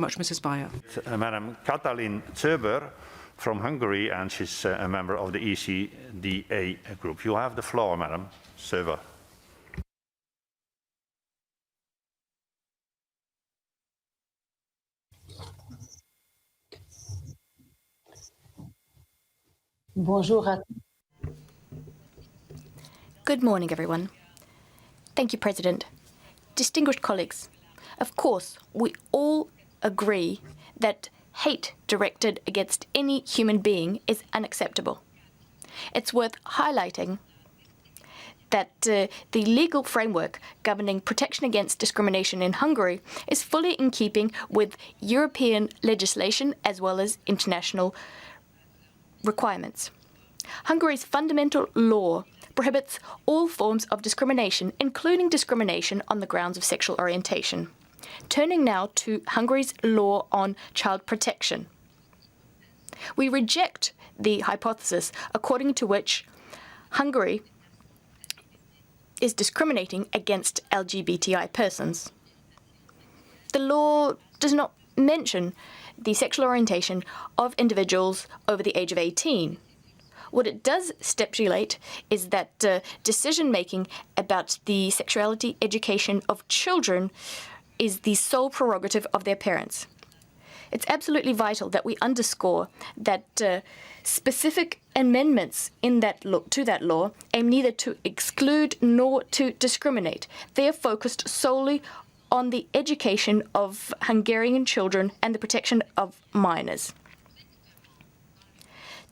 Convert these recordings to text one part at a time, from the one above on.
Much, Mrs. Bayer. Madam Katalin Zöber from Hungary, and she's a member of the ECDA group. You have the floor, Madam Zöber. Bonjour. Good morning, everyone. Thank you, President. Distinguished colleagues, of course, we all agree that hate directed against any human being is unacceptable. It's worth highlighting that the legal framework governing protection against discrimination in Hungary is fully in keeping with European legislation as well as international requirements. Hungary's fundamental law prohibits all forms of discrimination, including discrimination on the grounds of sexual orientation. Turning now to Hungary's law on child protection. We reject the hypothesis according to which Hungary is discriminating against LGBTI persons. The law does not mention the sexual orientation of individuals over the age of 18. What it does stipulate is that decision-making about the sexuality education of children is the sole prerogative of their parents. It's absolutely vital that we underscore that specific amendments in to that law aim neither to exclude nor to discriminate. They are focused solely on the education of Hungarian children and the protection of minors.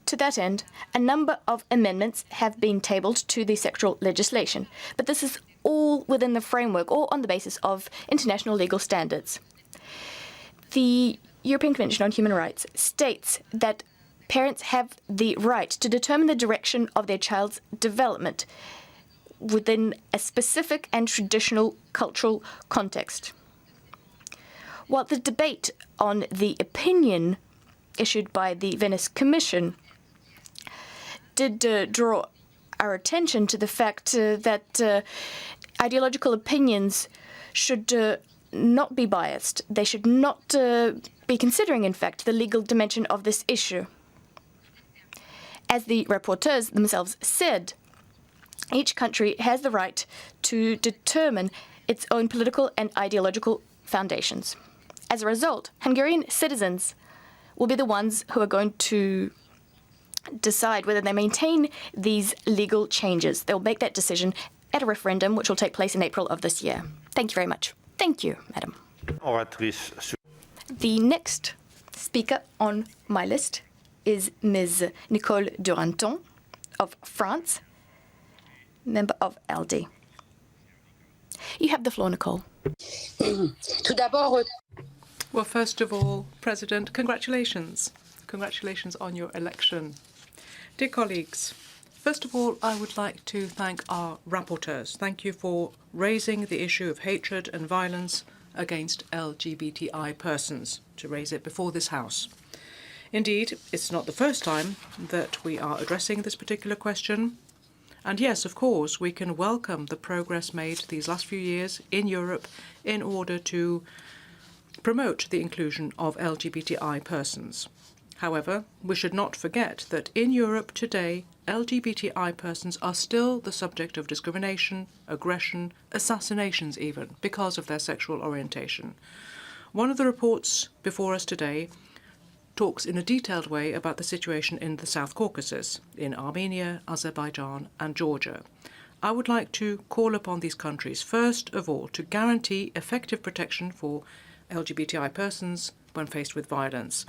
To that end, a number of amendments have been tabled to the sexual legislation, but this is all within the framework or on the basis of international legal standards. The European Convention on Human Rights states that parents have the right to determine the direction of their child's development within a specific and traditional cultural context. While the debate on the opinion issued by the Venice Commission did draw our attention to the fact that ideological opinions should not be biased. They should not be considering, in fact, the legal dimension of this issue. As the rapporteurs themselves said, each country has the right to determine its own political and ideological foundations. As a result, Hungarian citizens will be the ones who are going to decide whether they maintain these legal changes. They'll make that decision at a referendum, which will take place in April of this year. Thank you very much. Thank you, Madam. The next speaker on my list is Ms. Nicole Duranton of France, member of LD. You have the floor, Nicole. Well, first of all, President, congratulations. Congratulations on your election. Dear colleagues, first of all, I would like to thank our rapporteurs. Thank you for raising the issue of hatred and violence against LGBTI persons, to raise it before this House. Indeed, it's not the first time that we are addressing this particular question. And yes, of course, we can welcome the progress made these last few years in Europe in order to promote the inclusion of LGBTI persons. However, we should not forget that in Europe today, LGBTI persons are still the subject of discrimination, aggression, assassinations even, because of their sexual orientation. One of the reports before us today talks in a detailed way about the situation in the South Caucasus, in Armenia, Azerbaijan and Georgia. I would like to call upon these countries, first of all, to guarantee effective protection for LGBTI persons when faced with violence.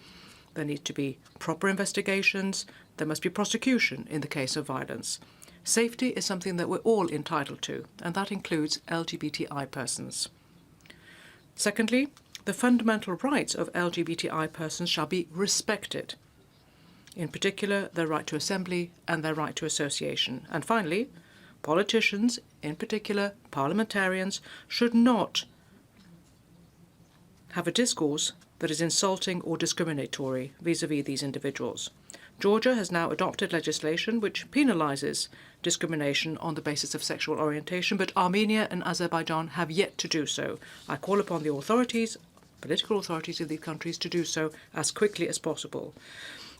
There need to be proper investigations. There must be prosecution in the case of violence. Safety is something that we're all entitled to, and that includes LGBTI persons. Secondly, the fundamental rights of LGBTI persons shall be respected, in particular their right to assembly and their right to association. And finally, politicians, in particular parliamentarians, should not have a discourse that is insulting or discriminatory vis-à-vis these individuals. Georgia has now adopted legislation which penalises discrimination on the basis of sexual orientation, but Armenia and Azerbaijan have yet to do so. I call upon the authorities political authorities of these countries to do so as quickly as possible.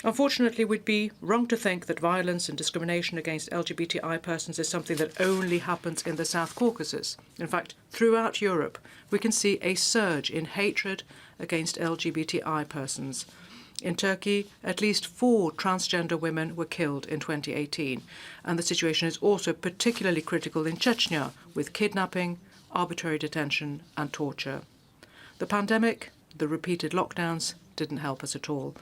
Unfortunately, we'd be wrong to think that violence and discrimination against LGBTI persons is something that only happens in the South Caucasus. In fact, throughout Europe, we can see a surge in hatred against LGBTI persons. In Turkey, at least 4 transgender women were killed in 2018, and the situation is also particularly critical in Chechnya, with kidnapping, arbitrary detention and torture. The pandemic, the repeated lockdowns, didn't help us at all.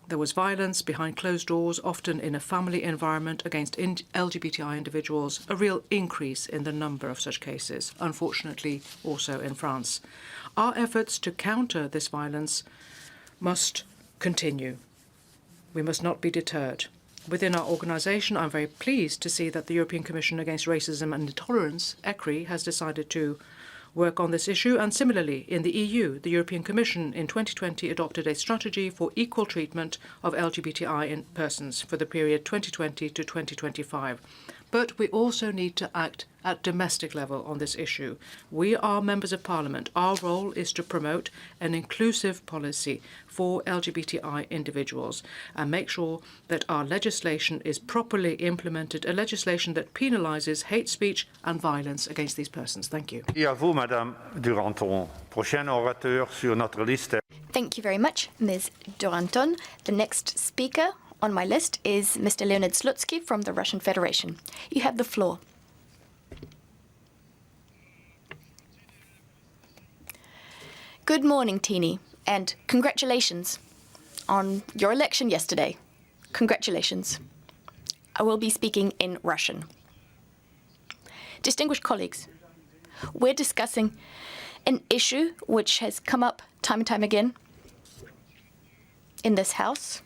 There was violence behind closed doors, often in a family environment, against LGBTI individuals, a real increase in the number of such cases, unfortunately also in France. Our efforts to counter this violence must continue. We must not be deterred. Within our organisation, I'm very pleased to see that the European Commission Against Racism and Intolerance, ECRI, has decided to work on this issue, and similarly in the EU, the European Commission in 2020 adopted a strategy for equal treatment of LGBTI persons for the period 2020 to 2025. But we also need to act at domestic level on this issue. We are members of Parliament. Our role is to promote an inclusive policy for LGBTI individuals and make sure that our legislation is properly implemented, a legislation that penalises hate speech and violence against these persons. Thank you. Et à vous, Madame Duranton. Prochain orateur sur notre liste. Thank you very much, Ms. Duranton. The next speaker on my list is Mr. Leonid Slutsky from the Russian Federation. You have the floor. Good morning, Tini, and congratulations on your election yesterday. Congratulations. I will be speaking in Russian. Distinguished colleagues, we're discussing an issue which has come up time and time again in this House.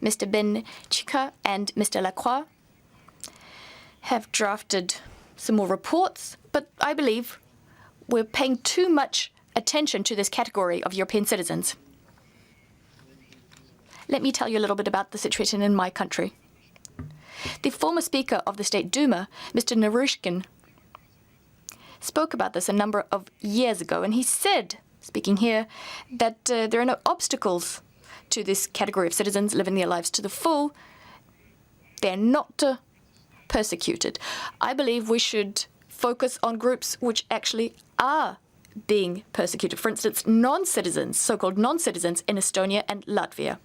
Mr. Blencathra and Mr. Lacroix have drafted some more reports, but I believe we're paying too much attention to this category of European citizens. Let me tell you a little bit about the situation in my country. The former Speaker of the State Duma, Mr. Naryshkin, spoke about this a number of years ago, and he said, speaking here, that there are no obstacles to this category of citizens living their lives to the full. They're not persecuted. I believe we should focus on groups which actually are being persecuted. For instance, non-citizens, so-called non-citizens in Estonia and Latvia.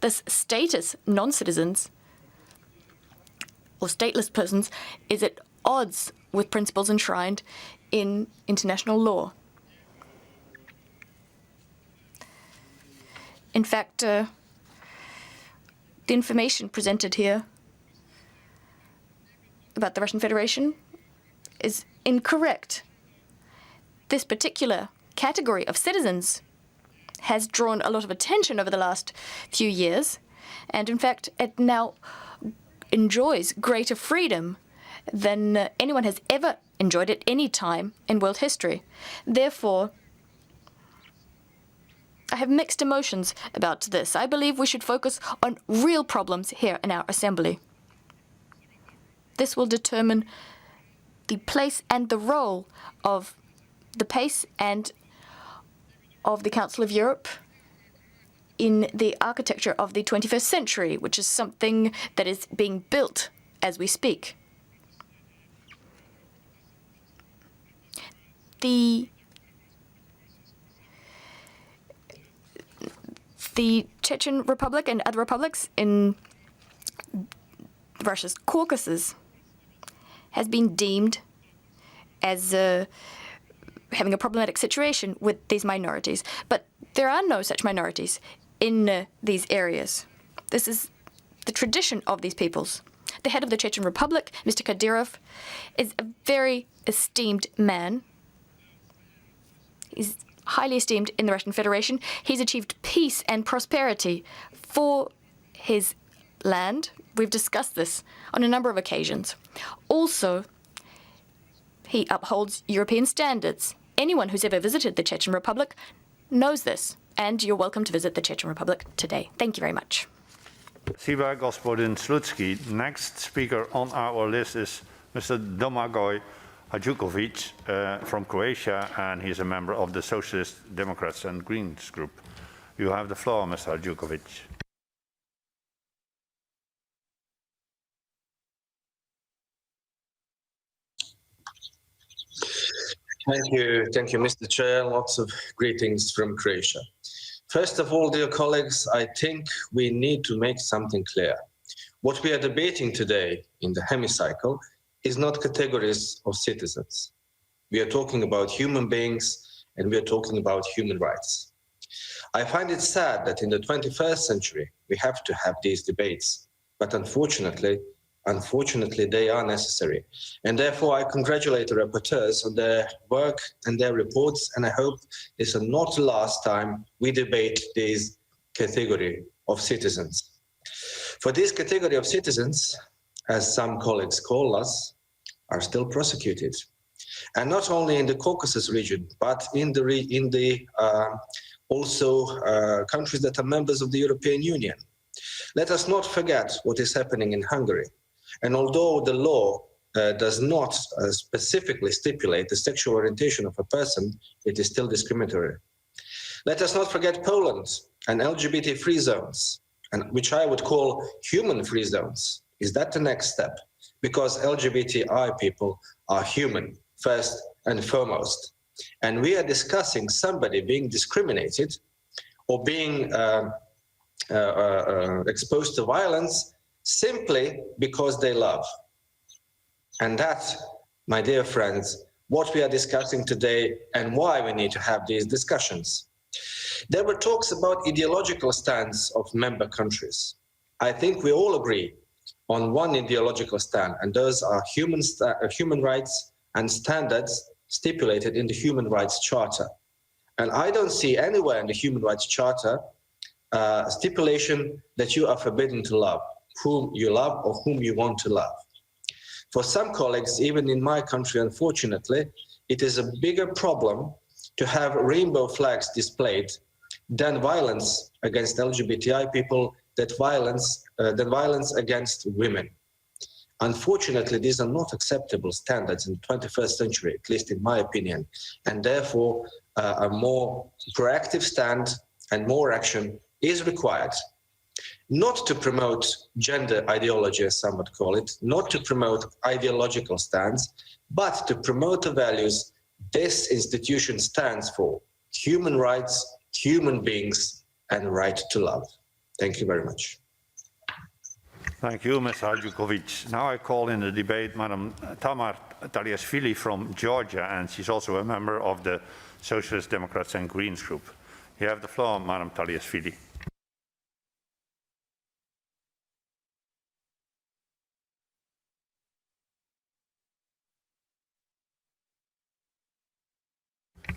This status, non-citizens, or stateless persons, is at odds with principles enshrined in international law. In fact, the information presented here about the Russian Federation is incorrect. This particular category of citizens has drawn a lot of attention over the last few years, and in fact, it now enjoys greater freedom than anyone has ever enjoyed at any time in world history. Therefore, I have mixed emotions about this. I believe we should focus on real problems here in our Assembly. This will determine the place and the role of the pace and of the Council of Europe in the architecture of the 21st century, which is something that is being built as we speak. The Chechen Republic and other republics in Russia's Caucasus has been deemed as having a problematic situation with these minorities. But there are no such minorities in these areas. This is the tradition of these peoples. The head of the Chechen Republic, Mr. Kadyrov, is a very esteemed man. He's highly esteemed in the Russian Federation. He's achieved peace and prosperity for his land. We've discussed this on a number of occasions. Also, he upholds European standards. Anyone who's ever visited the Chechen Republic knows this, and you're welcome to visit the Chechen Republic today. Thank you very much. Siva Gospodin Slutsky. Next speaker on our list is Mr. Domagoj Hajukovic from Croatia, and he's a member of the Socialist Democrats and Greens group. You have the floor, Mr. Hajukovic. Thank you, Mr. Chair. Lots of greetings from Croatia. First of all, dear colleagues, I think we need to make something clear. What we are debating today in the hemicycle is not categories of citizens. We are talking about human beings and we are talking about human rights. I find it sad that in the 21st century we have to have these debates, but unfortunately they are necessary. And therefore I congratulate the rapporteurs on their work and their reports, and I hope this is not the last time we debate this category of citizens. For this category of citizens, as some colleagues call us, are still prosecuted. And not only in the Caucasus region, but in the countries that are members of the European Union. Let us not forget what is happening in Hungary. And although the law does not specifically stipulate the sexual orientation of a person, it is still discriminatory. Let us not forget Poland and LGBT-free zones, and which I would call human-free zones. Is that the next step? Because LGBTI people are human, first and foremost. And we are discussing somebody being discriminated or being exposed to violence simply because they love. And that's, my dear friends, what we are discussing today and why we need to have these discussions. There were talks about ideological stance of member countries. I think we all agree on one ideological stand, and those are human rights and standards stipulated in the Human Rights Charter. And I don't see anywhere in the Human Rights Charter stipulation that you are forbidden to love whom you love or whom you want to love. For some colleagues, even in my country, unfortunately, it is a bigger problem to have rainbow flags displayed than violence against LGBTI people, than violence against women. Unfortunately, these are not acceptable standards in the 21st century, at least in my opinion, and therefore a more proactive stand and more action is required. Not to promote gender ideology, as some would call it, not to promote ideological stands, but to promote the values this institution stands for: human rights, human beings, and right to love. Thank you very much. Thank you, Mr. Hajukovic. Now I call in the debate Madam Tamar Taliashvili from Georgia, and she's also a member of the Socialist Democrats and Greens group. You have the floor, Madam Taliashvili.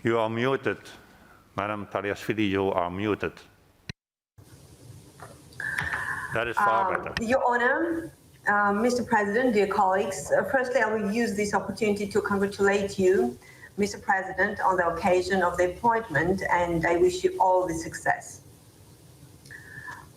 You are muted. Madam Taliashvili, you are muted. That is far better. Your Honor, Mr. President, dear colleagues, firstly, I will use this opportunity to congratulate you, Mr. President, on the occasion of the appointment, and I wish you all the success.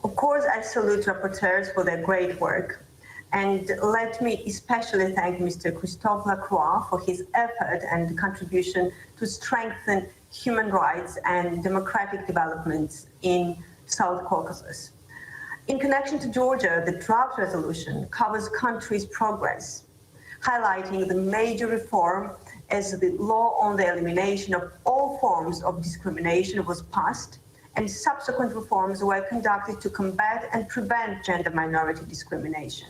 Of course, I salute rapporteurs for their great work, and let me especially thank Mr. Christophe Lacroix for his effort and contribution to strengthen human rights and democratic developments in South Caucasus. In connection to Georgia, the draft resolution covers country's progress, highlighting the major reform as the law on the elimination of all forms of discrimination was passed, and subsequent reforms were conducted to combat and prevent gender minority discrimination.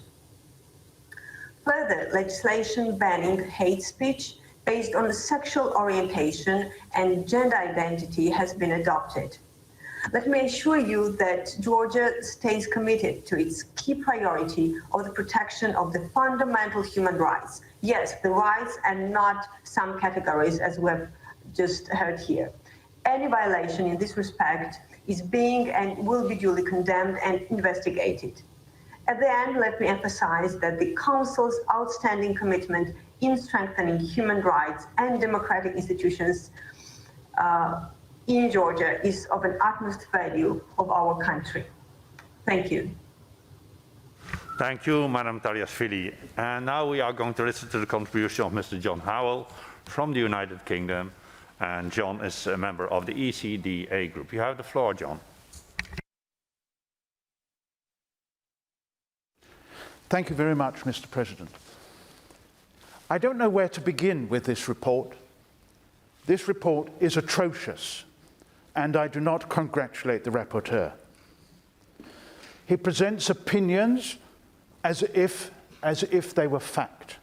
Further, legislation banning hate speech based on sexual orientation and gender identity has been adopted. Let me assure you that Georgia stays committed to its key priority of the protection of the fundamental human rights. Yes, the rights and not some categories, as we've just heard here. Any violation in this respect is being and will be duly condemned and investigated. At the end, let me emphasize that the Council's outstanding commitment in strengthening human rights and democratic institutions in Georgia is of an utmost value of our country. Thank you. Thank you, Madam Antoniazzi. And now we are going to listen to the contribution of Mr. John Howell from the United Kingdom. And John is a member of the ECDA group. You have the floor, John. Thank you very much, Mr. President. I don't know where to begin with this report. This report is atrocious, and I do not congratulate the rapporteur. He presents opinions as if they were fact,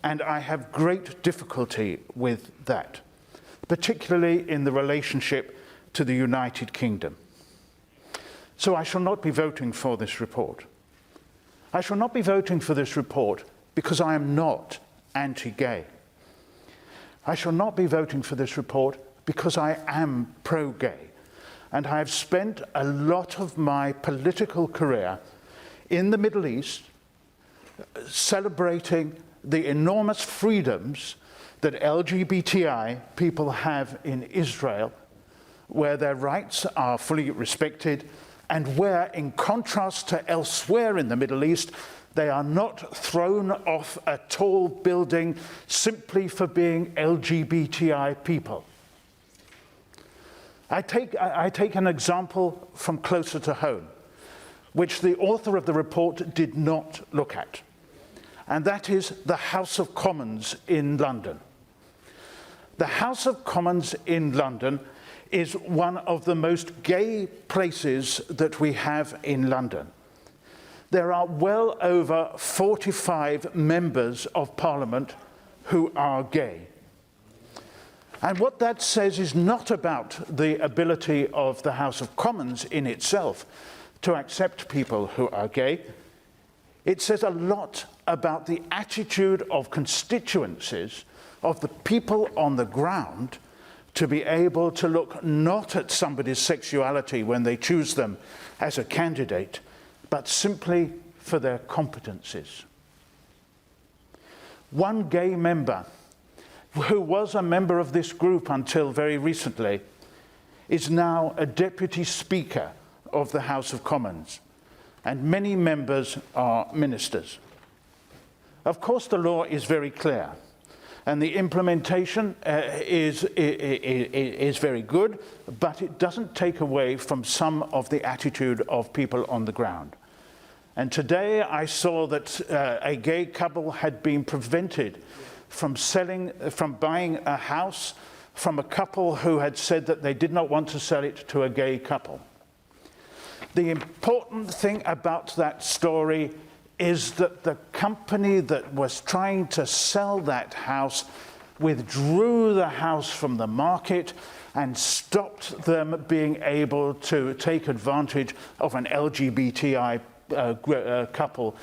and I have great difficulty with that, particularly in the relationship to the United Kingdom. So I shall not be voting for this report. I shall not be voting for this report because I am not anti-gay. I shall not be voting for this report because I am pro-gay. And I have spent a lot of my political career in the Middle East celebrating the enormous freedoms that LGBTI people have in Israel, where their rights are fully respected, and where, in contrast to elsewhere in the Middle East, they are not thrown off a tall building simply for being LGBTI people. I take an example from closer to home, which the author of the report did not look at, and that is the House of Commons in London. The House of Commons in London is one of the most gay places that we have in London. There are well over 45 members of Parliament who are gay. And what that says is not about the ability of the House of Commons in itself to accept people who are gay. It says a lot about the attitude of constituencies, of the people on the ground, to be able to look not at somebody's sexuality when they choose them as a candidate, but simply for their competencies. One gay member, who was a member of this group until very recently, is now a deputy speaker of the House of Commons, and many members are ministers. Of course, the law is very clear, and the implementation is very good, but it doesn't take away from some of the attitude of people on the ground. And today I saw that a gay couple had been prevented from buying a house from a couple who had said that they did not want to sell it to a gay couple. The important thing about that story is that the company that was trying to sell that house withdrew the house from the market and stopped them being able to take advantage of an LGBTI couple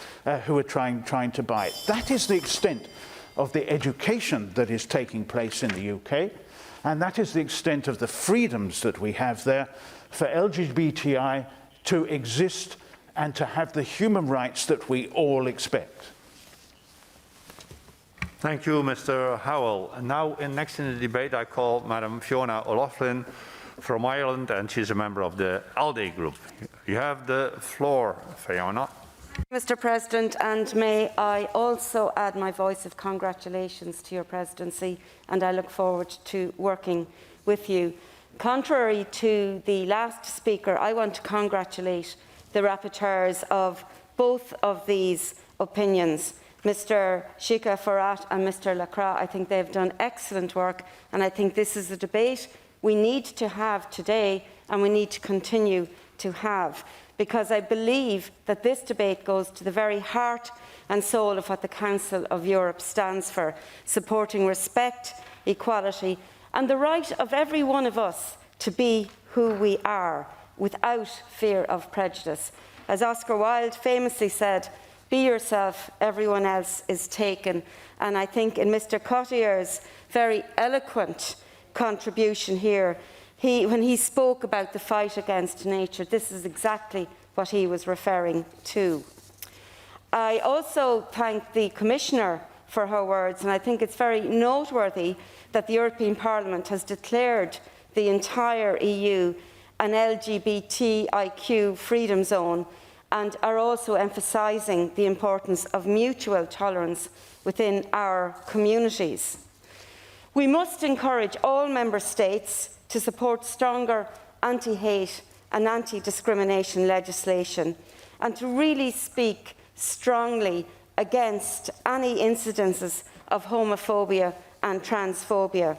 who were trying to buy it. That is the extent of the education that is taking place in the UK, and that is the extent of the freedoms that we have there for LGBTI to exist and to have the human rights that we all expect. Thank you, Mr. Howell. And now, next in the debate, I call Madam Fiona O'Loughlin from Ireland, and she's a member of the ALDE group. You have the floor, Fiona. Mr. President, and may I also add my voice of congratulations to your presidency, and I look forward to working with you. Contrary to the last speaker, I want to congratulate the rapporteurs of both of these opinions, Mr. Shika Farhat and Mr. Lacroix. I think they've done excellent work, and I think this is a debate we need to have today and we need to continue to have, because I believe that this debate goes to the very heart and soul of what the Council of Europe stands for, supporting respect, equality and the right of every one of us to be who we are without fear of prejudice. As Oscar Wilde famously said, "Be yourself, everyone else is taken." And I think in Mr. Cottier's very eloquent contribution here, when he spoke about the fight against nature, this is exactly what he was referring to. I also thank the Commissioner for her words, and I think it's very noteworthy that the European Parliament has declared the entire EU an LGBTIQ freedom zone, and are also emphasising the importance of mutual tolerance within our communities. We must encourage all Member States to support stronger anti-hate and anti-discrimination legislation and to really speak strongly against any incidences of homophobia and transphobia.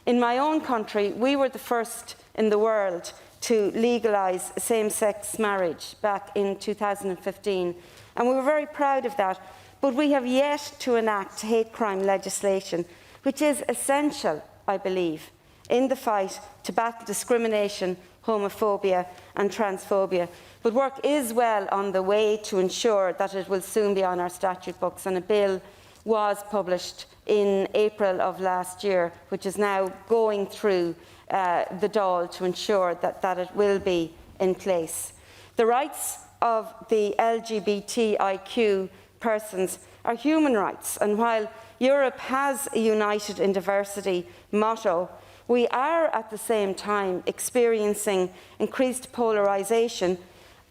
In my own country, we were the first in the world to legalise same-sex marriage back in 2015, and we were very proud of that. But we have yet to enact hate crime legislation, which is essential, I believe, in the fight to battle discrimination, homophobia and transphobia. But work is well on the way to ensure that it will soon be on our statute books, and a bill was published in April of last year, which is now going through the Dáil to ensure that it will be in place. The rights of the LGBTIQ persons are human rights, and while Europe has a United in Diversity motto, we are at the same time experiencing increased polarisation,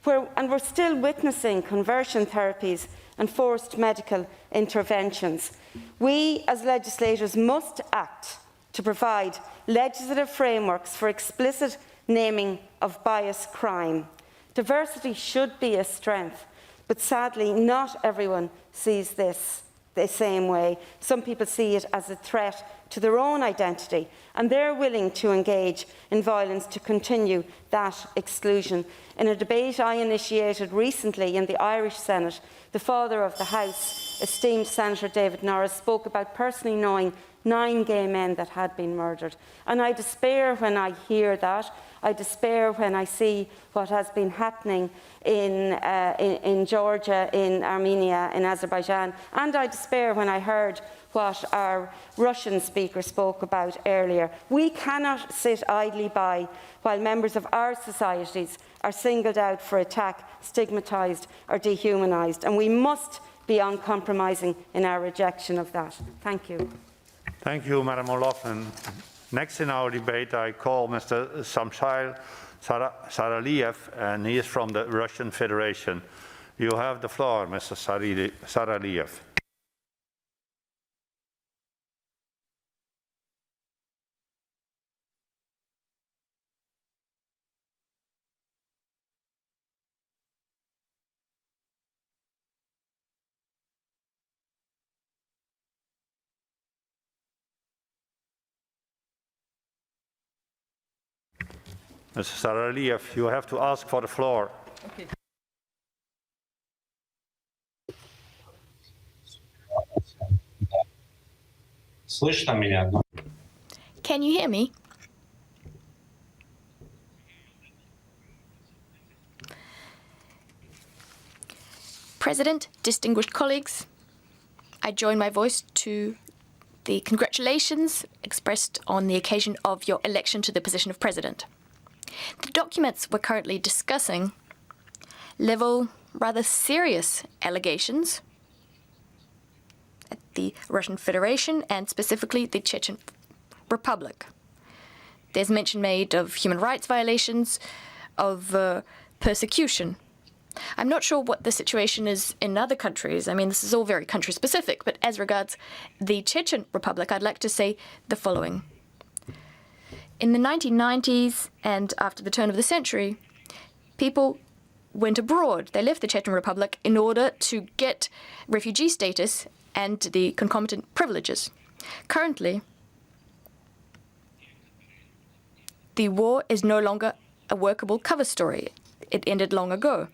and we're still witnessing conversion therapies and forced medical interventions. We, as legislators, must act to provide legislative frameworks for explicit naming of bias crime. Diversity should be a strength, but sadly not everyone sees this the same way. Some people see it as a threat to their own identity, and they're willing to engage in violence to continue that exclusion. In a debate I initiated recently in the Irish Senate, the Father of the House, esteemed Senator David Norris, spoke about personally knowing 9 gay men that had been murdered. And I despair when I hear that. I despair when I see what has been happening in Georgia, in Armenia, in Azerbaijan. And I despair when I heard what our Russian speaker spoke about earlier. We cannot sit idly by while members of our societies are singled out for attack, stigmatised or dehumanised. And we must be uncompromising in our rejection of that. Thank you. Thank you, Madam O'Loughlin. Next in our debate, I call Mr. Samsail Saraliev, and he is from the Russian Federation. You have the floor, Mr. Saraliev. Mr. Saraliev, you have to ask for the floor. Okay. Слышно меня? Can you hear me? President, distinguished colleagues, I join my voice to the congratulations expressed on the occasion of your election to the position of President. The documents we're currently discussing level rather serious allegations at the Russian Federation and specifically the Chechen Republic. There's mention made of human rights violations, of persecution. I'm not sure what the situation is in other countries. I mean, this is all very country-specific, but as regards the Chechen Republic, I'd like to say the following. In the 1990s and after the turn of the century, people went abroad. They left the Chechen Republic in order to get refugee status and the concomitant privileges. Currently, the war is no longer a workable cover story. It ended long ago.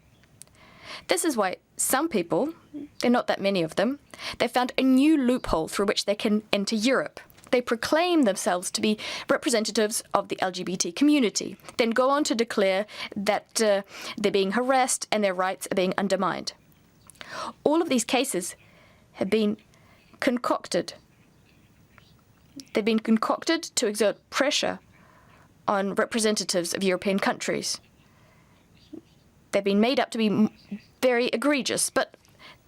This is why some people, there are not that many of them, they found a new loophole through which they can enter Europe. They proclaim themselves to be representatives of the LGBT community, then go on to declare that they're being harassed and their rights are being undermined. All of these cases have been concocted. They've been concocted to exert pressure on representatives of European countries. They've been made up to be very egregious, but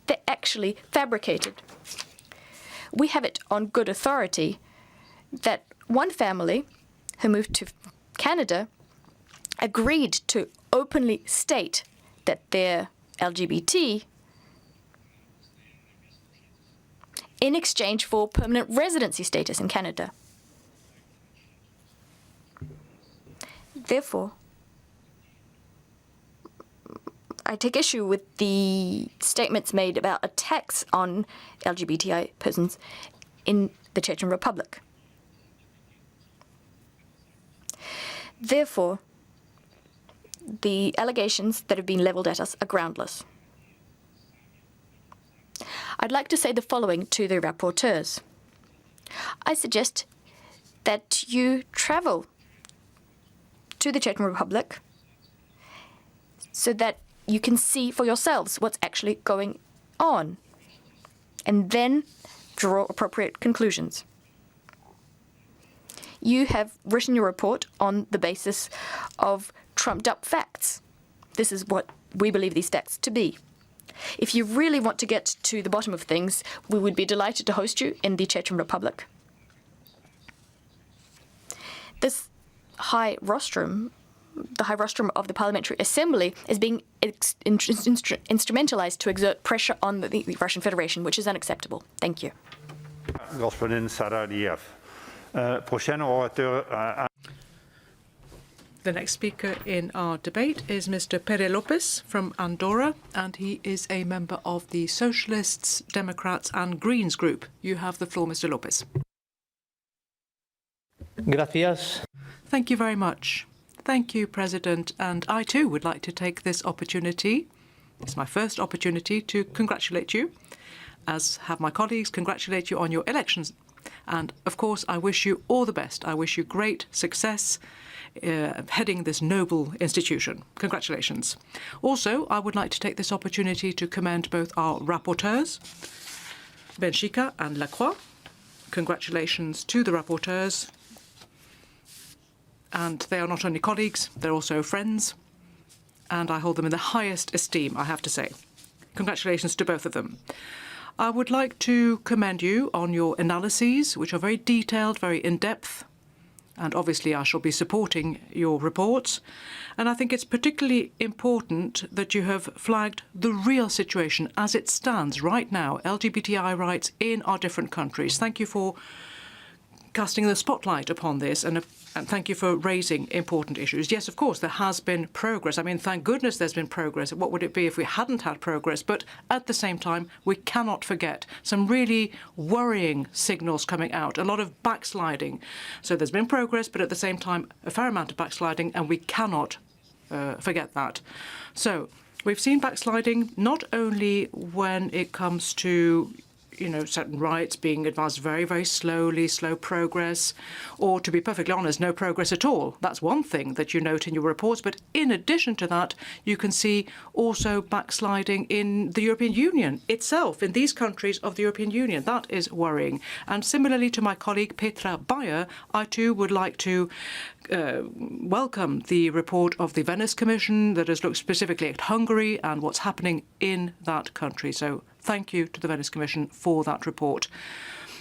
they're actually fabricated. We have it on good authority that one family who moved to Canada agreed to openly state that their LGBT in exchange for permanent residency status in Canada. Therefore, I take issue with the statements made about attacks on LGBTI persons in the Czech Republic. Therefore, the allegations that have been levelled at us are groundless. I'd like to say the following to the rapporteurs. I suggest that you travel to the Czech Republic so that you can see for yourselves what's actually going on, and then draw appropriate conclusions. You have written your report on the basis of trumped-up facts. This is what we believe these facts to be. If you really want to get to the bottom of things, we would be delighted to host you in the Czech Republic. This high rostrum, the high rostrum of the Parliamentary Assembly, is being instrumentalized to exert pressure on the Russian Federation, which is unacceptable. Thank you. Господин Saradiev. Prochain orateur. The next speaker in our debate is Mr. Pere Lopez from Andorra, and he is a member of the Socialists, Democrats and Greens group. You have the floor, Mr. Lopez. Gracias. Thank you very much. Thank you, President, and I too would like to take this opportunity, it's my first opportunity, to congratulate you, as have my colleagues, congratulate you on your elections. And of course, I wish you all the best. I wish you great success heading this noble institution. Congratulations. Also, I would like to take this opportunity to commend both our rapporteurs, Benchica and Lacroix. Congratulations to the rapporteurs. And they are not only colleagues, they're also friends. And I hold them in the highest esteem, I have to say. Congratulations to both of them. I would like to commend you on your analyses, which are very detailed, very in-depth, and obviously I shall be supporting your reports. And I think it's particularly important that you have flagged the real situation as it stands right now, LGBTI rights in our different countries. Thank you for casting the spotlight upon this, and thank you for raising important issues. Yes, of course, there has been progress. I mean, thank goodness there's been progress. What would it be if we hadn't had progress? But at the same time, we cannot forget some really worrying signals coming out, a lot of backsliding. So there's been progress, but at the same time, a fair amount of backsliding, and we cannot forget that. So we've seen backsliding not only when it comes to certain rights being advanced very, very slowly, slow progress, or to be perfectly honest, no progress at all. That's one thing that you note in your reports. But in addition to that, you can see also backsliding in the European Union itself, in these countries of the European Union. That is worrying. And similarly to my colleague Petra Bayer, I too would like to welcome the report of the Venice Commission that has looked specifically at Hungary and what's happening in that country. So thank you to the Venice Commission for that report.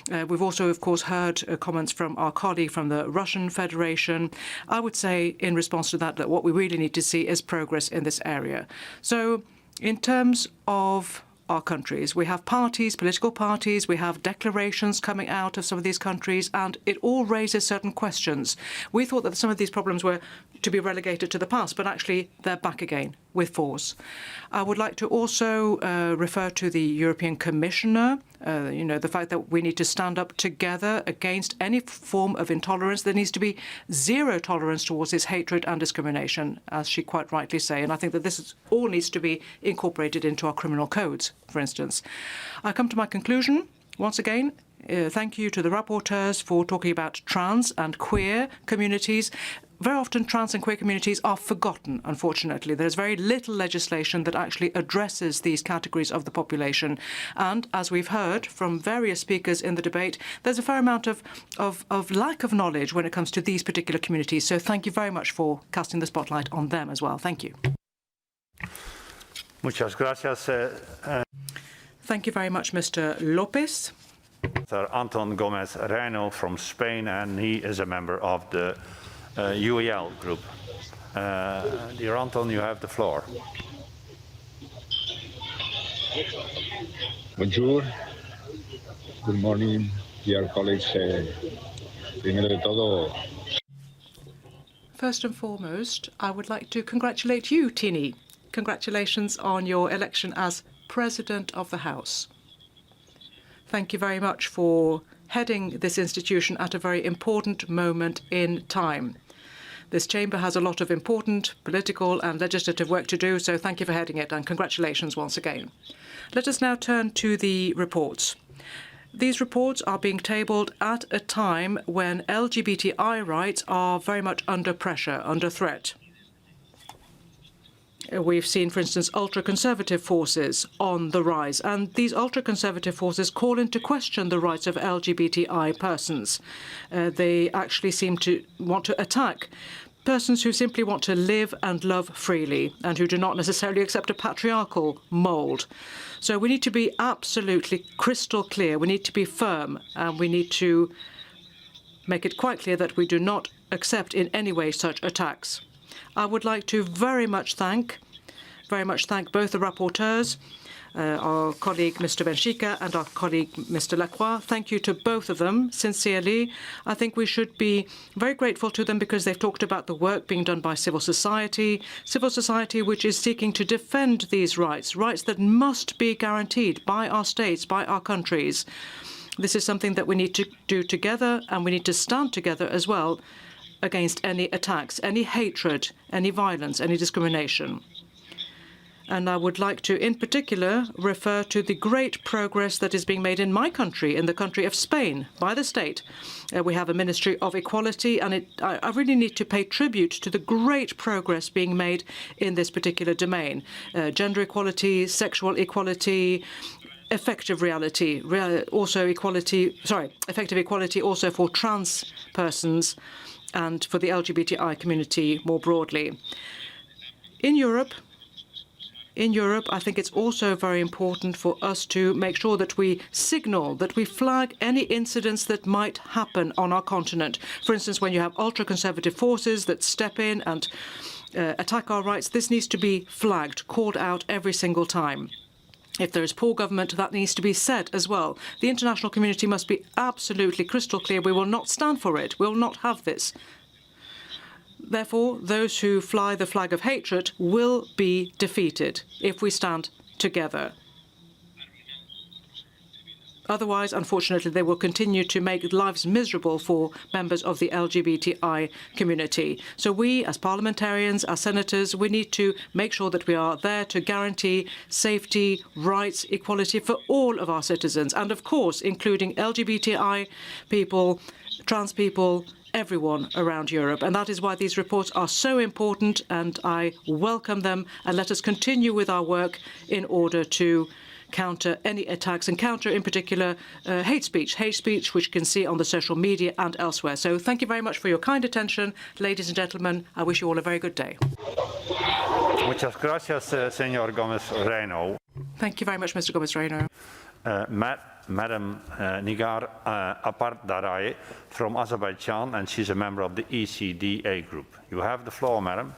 We've also, of course, heard comments from our colleague from the Russian Federation. I would say in response to that what we really need to see is progress in this area. So in terms of our countries, we have parties, political parties, we have declarations coming out of some of these countries, and it all raises certain questions. We thought that some of these problems were to be relegated to the past, but actually they're back again with force. I would like to also refer to the European Commissioner, the fact that we need to stand up together against any form of intolerance. There needs to be zero tolerance towards this hatred and discrimination, as she quite rightly say. And I think that this all needs to be incorporated into our criminal codes, for instance. I come to my conclusion once again. Thank you to the rapporteurs for talking about trans and queer communities. Very often trans and queer communities are forgotten, unfortunately. There's very little legislation that actually addresses these categories of the population. And as we've heard from various speakers in the debate, there's a fair amount of lack of knowledge when it comes to these particular communities. So thank you very much for casting the spotlight on them as well. Thank you. Muchas gracias. Thank you very much, Mr. Lopez. Sir Anton Gomez Reino from Spain, and he is a member of the UEL group. Dear Anton, you have the floor. Bonjour. Good morning, dear colleagues. Primero de todo, First and foremost, I would like to congratulate you, Tini. Congratulations on your election as President of the House. Thank you very much for heading this institution at a very important moment in time. This chamber has a lot of important political and legislative work to do, so thank you for heading it, and congratulations once again. Let us now turn to the reports. These reports are being tabled at a time when LGBTI rights are very much under pressure, under threat. We've seen, for instance, ultra-conservative forces on the rise, and these ultra-conservative forces call into question the rights of LGBTI persons. They actually seem to want to attack persons who simply want to live and love freely and who do not necessarily accept a patriarchal mould. So we need to be absolutely crystal clear. We need to be firm, and we need to make it quite clear that we do not accept in any way such attacks. I would like to very much thank both the rapporteurs, our colleague Mr. Benfica and our colleague Mr. Lacroix. Thank you to both of them, sincerely. I think we should be very grateful to them because they've talked about the work being done by civil society which is seeking to defend these rights that must be guaranteed by our states, by our countries. This is something that we need to do together, and we need to stand together as well against any attacks, any hatred, any violence, any discrimination. And I would like to, in particular, refer to the great progress that is being made in my country, in the country of Spain, by the state. We have a Ministry of Equality, and I really need to pay tribute to the great progress being made in this particular domain. Gender equality, sexual equality, effective equality also for trans persons and for the LGBTI community more broadly. In Europe, I think it's also very important for us to make sure that we signal, that we flag any incidents that might happen on our continent. For instance, when you have ultra-conservative forces that step in and attack our rights, this needs to be flagged, called out every single time. If there is poor government, that needs to be said as well. The international community must be absolutely crystal clear. We will not stand for it. We will not have this. Therefore, those who fly the flag of hatred will be defeated if we stand together. Otherwise, unfortunately, they will continue to make lives miserable for members of the LGBTI community. So we, as parliamentarians, as senators, we need to make sure that we are there to guarantee safety, rights, equality for all of our citizens, and of course, including LGBTI people, trans people, everyone around Europe. And that is why these reports are so important, and I welcome them. And let us continue with our work in order to counter any attacks and counter, in particular, hate speech which you can see on the social media and elsewhere. So thank you very much for your kind attention. Ladies and gentlemen, I wish you all a very good day. Muchas gracias, Señor Gómez-Reino. Thank you very much, Mr. Gómez-Reino. Madam Nigar Apardaray from Azerbaijan, and she's a member of the ECDA group. You have the floor, madam.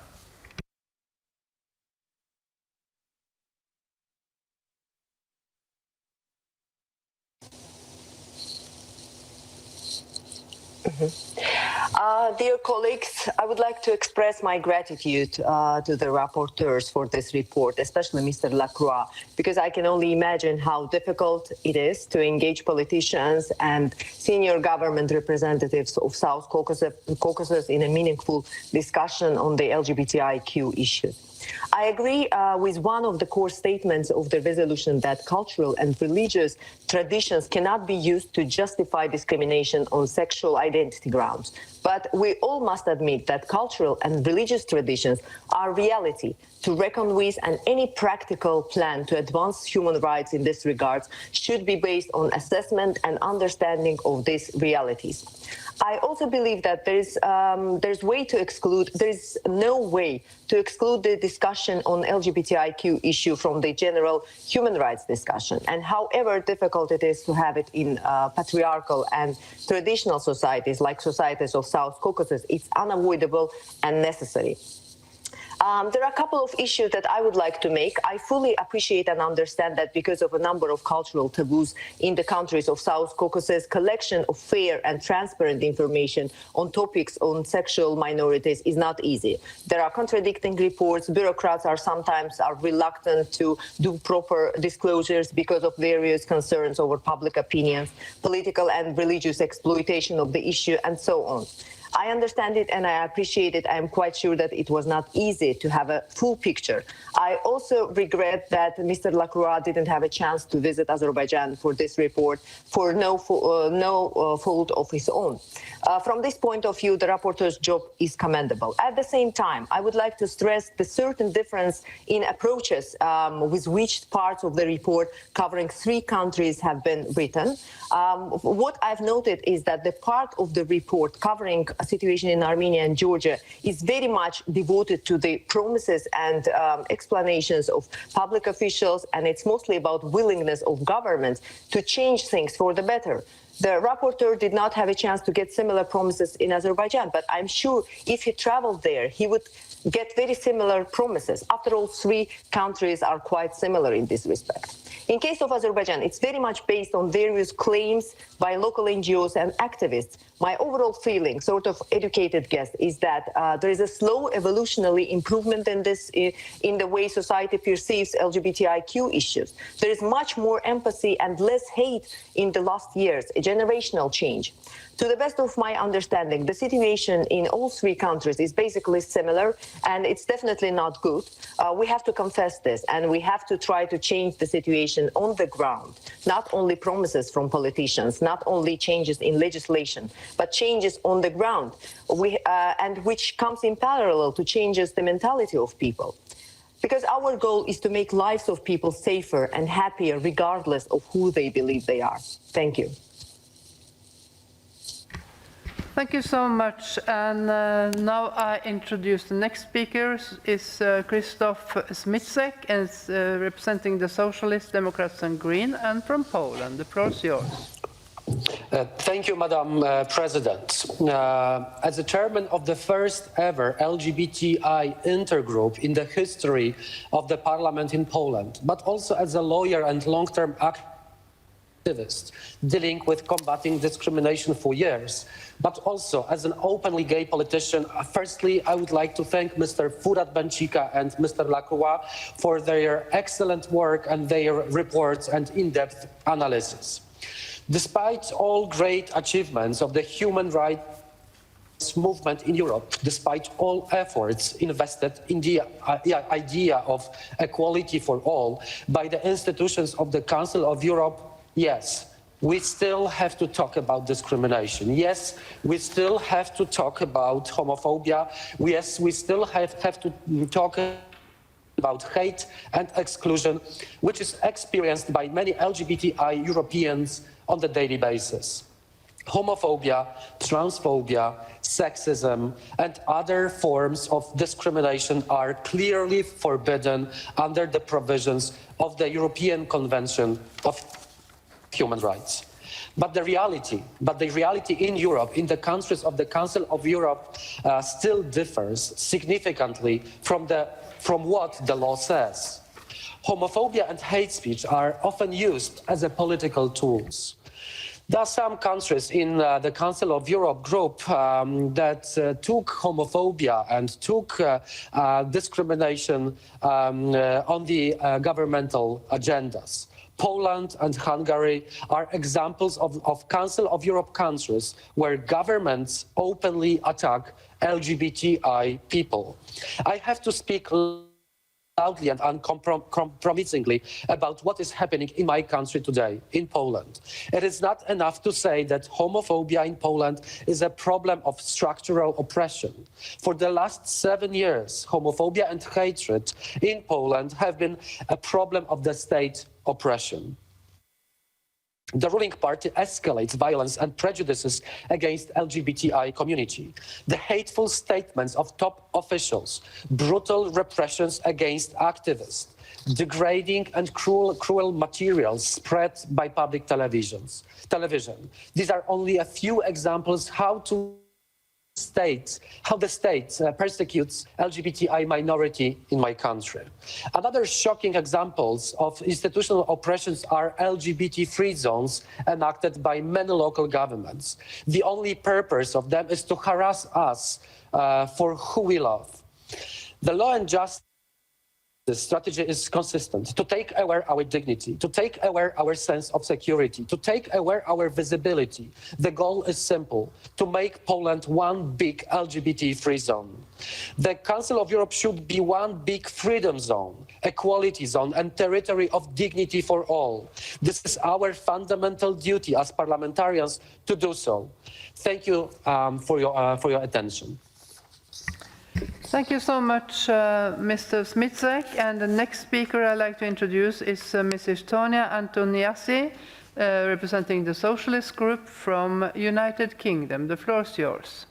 Dear colleagues, I would like to express my gratitude to the rapporteurs for this report, especially Mr. Lacroix, because I can only imagine how difficult it is to engage politicians and senior government representatives of South Caucasus in a meaningful discussion on the LGBTIQ issue. I agree with one of the core statements of the resolution that cultural and religious traditions cannot be used to justify discrimination on sexual identity grounds. But we all must admit that cultural and religious traditions are reality to reckon with, and any practical plan to advance human rights in this regard should be based on assessment and understanding of these realities. I also believe that there is no way to exclude the discussion on LGBTIQ issue from the general human rights discussion. And however difficult it is to have it in patriarchal and traditional societies like societies of South Caucasus, it's unavoidable and necessary. There are a couple of issues that I would like to make. I fully appreciate and understand that because of a number of cultural taboos in the countries of South Caucasus, collection of fair and transparent information on topics on sexual minorities is not easy. There are contradicting reports. Bureaucrats are sometimes reluctant to do proper disclosures because of various concerns over public opinions, political and religious exploitation of the issue, and so on. I understand it and I appreciate it. I am quite sure that it was not easy to have a full picture. I also regret that Mr. Lacroix didn't have a chance to visit Azerbaijan for this report for no fault of his own. From this point of view, the rapporteur's job is commendable. At the same time, I would like to stress the certain difference in approaches with which parts of the report covering 3 countries have been written. What I've noted is that the part of the report covering a situation in Armenia and Georgia is very much devoted to the promises and explanations of public officials, and it's mostly about willingness of governments to change things for the better. The rapporteur did not have a chance to get similar promises in Azerbaijan, but I'm sure if he traveled there, he would get very similar promises. After all, 3 countries are quite similar in this respect. In case of Azerbaijan, it's very much based on various claims by local NGOs and activists. My overall feeling, sort of educated guess, is that there is a slow evolutionary improvement in this, in the way society perceives LGBTIQ issues. There is much more empathy and less hate in the last years, a generational change. To the best of my understanding, the situation in all 3 countries is basically similar, and it's definitely not good. We have to confess this, and we have to try to change the situation on the ground. Not only promises from politicians, not only changes in legislation, but changes on the ground, and which comes in parallel to changes the mentality of people. Because our goal is to make lives of people safer and happier regardless of who they believe they are. Thank you. Thank you so much. And now I introduce the next speaker is Krzysztof Smitsek, and is representing the Socialists, Democrats and Green, and from Poland. The floor is yours. Thank you, Madam President. As the chairman of the first ever LGBTI intergroup in the history of the parliament in Poland, but also as a lawyer and long-term activist dealing with combating discrimination for years, but also as an openly gay politician, firstly, I would like to thank Mr. Furat Benchika and Mr. Lacroix for their excellent work and their reports and in-depth analysis. Despite all great achievements of the human rights movement in Europe, despite all efforts invested in the idea of equality for all by the institutions of the Council of Europe, yes, we still have to talk about discrimination. Yes, we still have to talk about homophobia. Yes, we still have to talk about hate and exclusion, which is experienced by many LGBTI Europeans on a daily basis. Homophobia, transphobia, sexism, and other forms of discrimination are clearly forbidden under the provisions of the European Convention of Human Rights. But the reality in Europe, in the countries of the Council of Europe, still differs significantly from what the law says. Homophobia and hate speech are often used as a political tools. There are some countries in the Council of Europe group that took homophobia and took discrimination on the governmental agendas. Poland and Hungary are examples of Council of Europe countries where governments openly attack LGBTI people. I have to speak loudly and uncompromisingly about what is happening in my country today, in Poland. It is not enough to say that homophobia in Poland is a problem of structural oppression. For the last 7 years, homophobia and hatred in Poland have been a problem of the state oppression. The ruling party escalates violence and prejudices against LGBTI community. The hateful statements of top officials, brutal repressions against activists, degrading and cruel materials spread by public television. These are only a few examples how to how the state persecutes LGBTI minority in my country. Another shocking examples of institutional oppressions are LGBT-free zones enacted by many local governments. The only purpose of them is to harass us for who we love. The Law and Justice strategy is consistent: to take away our dignity, to take away our sense of security, to take away our visibility. The goal is simple: to make Poland one big LGBT-free zone. The Council of Europe should be one big freedom zone, equality zone, and territory of dignity for all. This is our fundamental duty as parliamentarians to do so. Thank you for your attention. Thank you so much, Mr. Smitzek. And the next speaker I'd like to introduce is Mrs. Tonia Antoniazzi, representing the Socialist Group from United Kingdom. The floor is yours.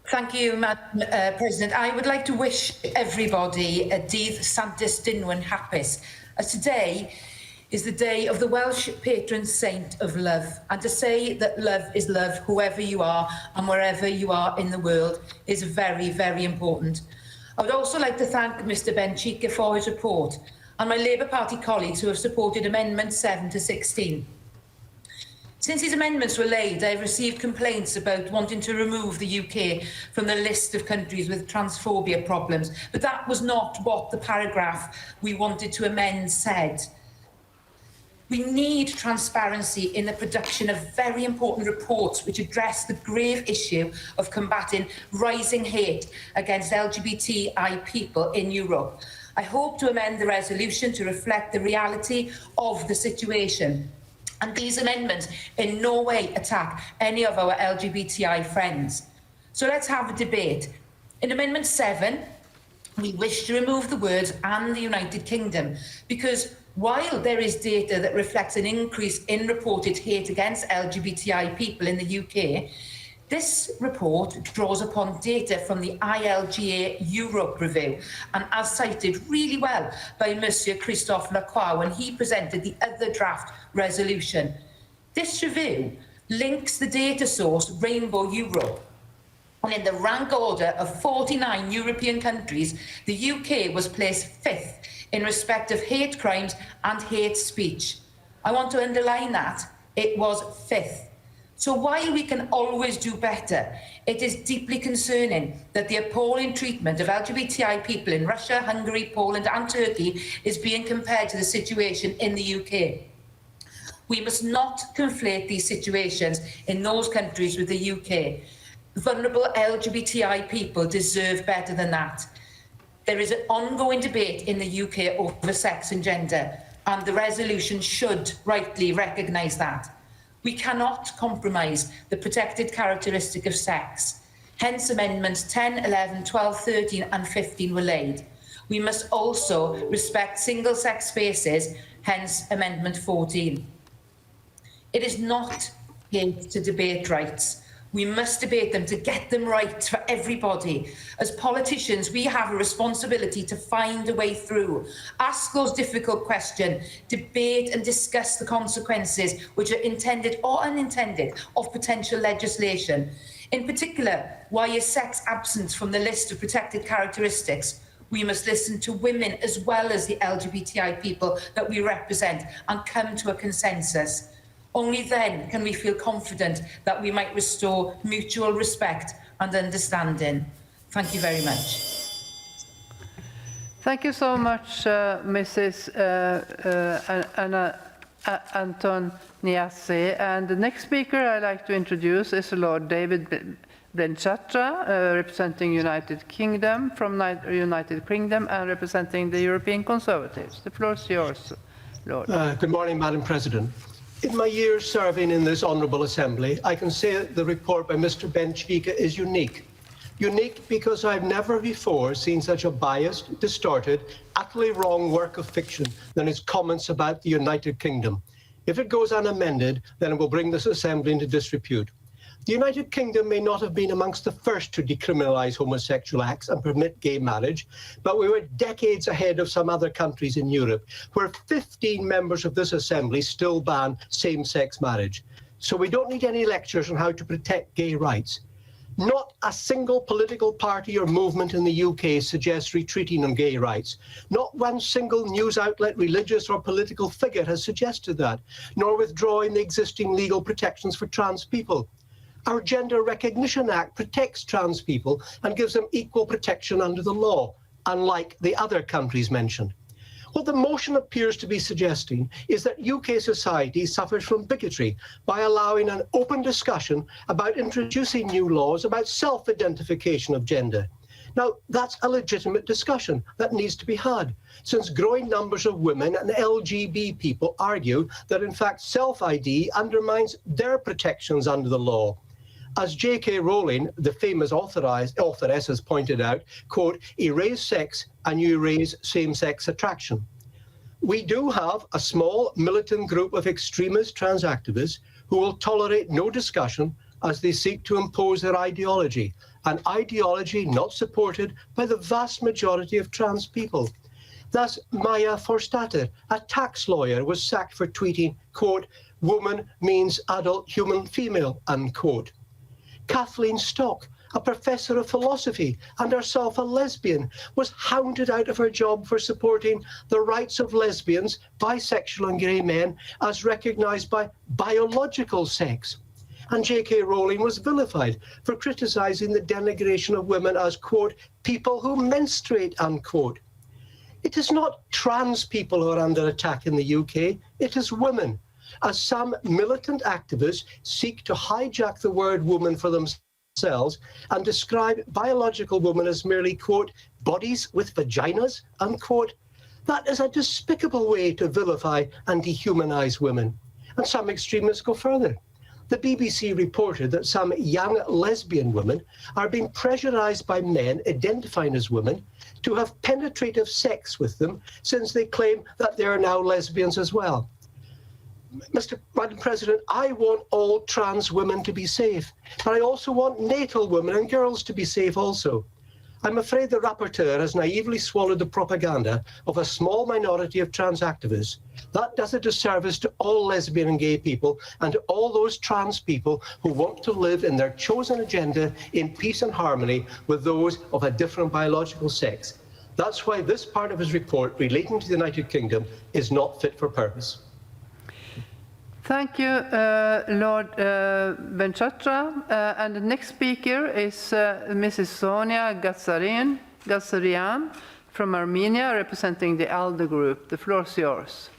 Thank you, Madam President. I would like to wish everybody a Dydd Santes Dynwen hapus, as today is the day of the Welsh patron saint of love, and to say that love is love, whoever you are and wherever you are in the world, is very, very important. I would also like to thank Mr. Blencathra for his report and my Labour Party colleagues who have supported Amendments 7 to 16. Since these amendments were laid, I have received complaints about wanting to remove the UK from the list of countries with transphobia problems, but that was not what the paragraph we wanted to amend said. We need transparency in the production of very important reports which address the grave issue of combating rising hate against LGBTI people in Europe. I hope to amend the resolution to reflect the reality of the situation. And these amendments in no way attack any of our LGBTI friends. So let's have a debate. In Amendment 7, we wish to remove the words "and the United Kingdom" because while there is data that reflects an increase in reported hate against LGBTI people in the UK, this report draws upon data from the ILGA Europe review, and as cited really well by Monsieur Christophe Lacroix when he presented the other draft resolution. This review links the data source Rainbow Europe, and in the rank order of 49 European countries, the UK was placed 5th in respect of hate crimes and hate speech. I want to underline that. It was 5th. So while we can always do better, it is deeply concerning that the appalling treatment of LGBTI people in Russia, Hungary, Poland and Turkey is being compared to the situation in the UK. We must not conflate these situations in those countries with the UK. Vulnerable LGBTI people deserve better than that. There is an ongoing debate in the UK over sex and gender, and the resolution should rightly recognise that. We cannot compromise the protected characteristic of sex. Hence Amendments 10, 11, 12, 13 and 15 were laid. We must also respect single-sex spaces, hence Amendment 14. It is not hate to debate rights. We must debate them to get them right for everybody. As politicians, we have a responsibility to find a way through. Ask those difficult questions, debate and discuss the consequences which are intended or unintended of potential legislation. In particular, why is sex absent from the list of protected characteristics? We must listen to women as well as the LGBTI people that we represent and come to a consensus. Only then can we feel confident that we might restore mutual respect and understanding. Thank you very much. Thank you so much, Mrs. Antoniazzi. And the next speaker I'd like to introduce is Lord David Blencathra, representing United Kingdom from United Kingdom and representing the European Conservatives. The floor is yours, Lord. Good morning, Madam President. In my years serving in this Honourable Assembly, I can say the report by Mr. Blencathra is unique. Unique because I've never before seen such a biased, distorted, utterly wrong work of fiction than his comments about the United Kingdom. If it goes unamended, then it will bring this Assembly into disrepute. The United Kingdom may not have been amongst the first to decriminalise homosexual acts and permit gay marriage, but we were decades ahead of some other countries in Europe, where 15 members of this Assembly still ban same-sex marriage. So we don't need any lectures on how to protect gay rights. Not a single political party or movement in the UK suggests retreating on gay rights. Not one single news outlet, religious or political figure has suggested that, nor withdrawing the existing legal protections for trans people. Our Gender Recognition Act protects trans people and gives them equal protection under the law, unlike the other countries mentioned. What the motion appears to be suggesting is that UK society suffers from bigotry by allowing an open discussion about introducing new laws about self-identification of gender. Now, that's a legitimate discussion that needs to be had, since growing numbers of women and LGBT people argue that, in fact, self-ID undermines their protections under the law. As J.K. Rowling, the famous authoress, has pointed out, quote, erase sex and you erase same-sex attraction. We do have a small militant group of extremist trans activists who will tolerate no discussion as they seek to impose their ideology, an ideology not supported by the vast majority of trans people. Thus, Maya Forstater, a tax lawyer, was sacked for tweeting, quote, woman means adult human female, unquote. Kathleen Stock, a professor of philosophy and herself a lesbian, was hounded out of her job for supporting the rights of lesbians, bisexual and gay men as recognised by biological sex. And J.K. Rowling was vilified for criticising the denigration of women as, quote, people who menstruate, unquote. It is not trans people who are under attack in the UK, it is women, as some militant activists seek to hijack the word woman for themselves and describe biological women as merely, quote, bodies with vaginas, unquote. That is a despicable way to vilify and dehumanise women. And some extremists go further. The BBC reported that some young lesbian women are being pressurised by men identifying as women to have penetrative sex with them, since they claim that they are now lesbians as well. Madam President, I want all trans women to be safe, but I also want natal women and girls to be safe also. I'm afraid the rapporteur has naively swallowed the propaganda of a small minority of trans activists. That does a disservice to all lesbian and gay people and to all those trans people who want to live in their chosen agenda in peace and harmony with those of a different biological sex. That's why this part of his report relating to the United Kingdom is not fit for purpose. Thank you, Lord Blencathra. And the next speaker is Mrs. Tonia Antoniazzi from Armenia, representing the ALDE group. The floor is yours.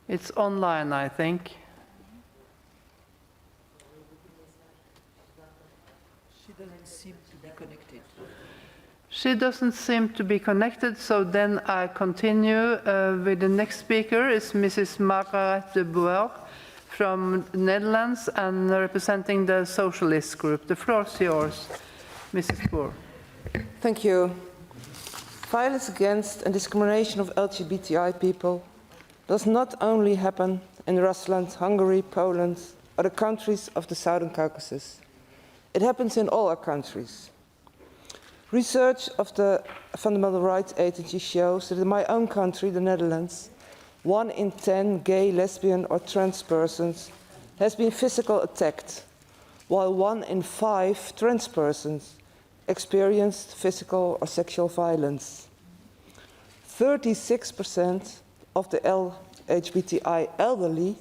It's online, I think. She doesn't seem to be connected. She doesn't seem to be connected, so then I continue with the next speaker is Mrs. Margaret de Boer from the Netherlands and representing the Socialist group. The floor is yours, Mrs. Boer. Thank you. Violence against and discrimination of LGBTI people does not only happen in Russia, Hungary, Poland, or the countries of the Southern Caucasus. It happens in all our countries. Research of the Fundamental Rights Agency shows that in my own country, the Netherlands, 1 in 10 gay, lesbian or trans persons has been physically attacked, while 1 in 5 trans persons experienced physical or sexual violence. 36% of the LGBTI elderly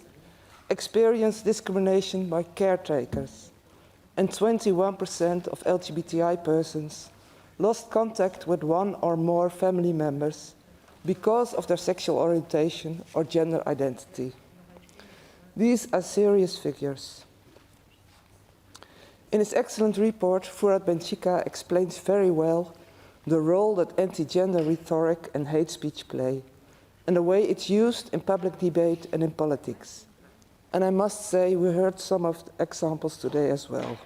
experience discrimination by caretakers, and 21% of LGBTI persons lost contact with 1 or more family members because of their sexual orientation or gender identity. These are serious figures. In his excellent report, Furat Benchika explains very well the role that anti-gender rhetoric and hate speech play, and the way it's used in public debate and in politics. And I must say, we heard some of the examples today as well.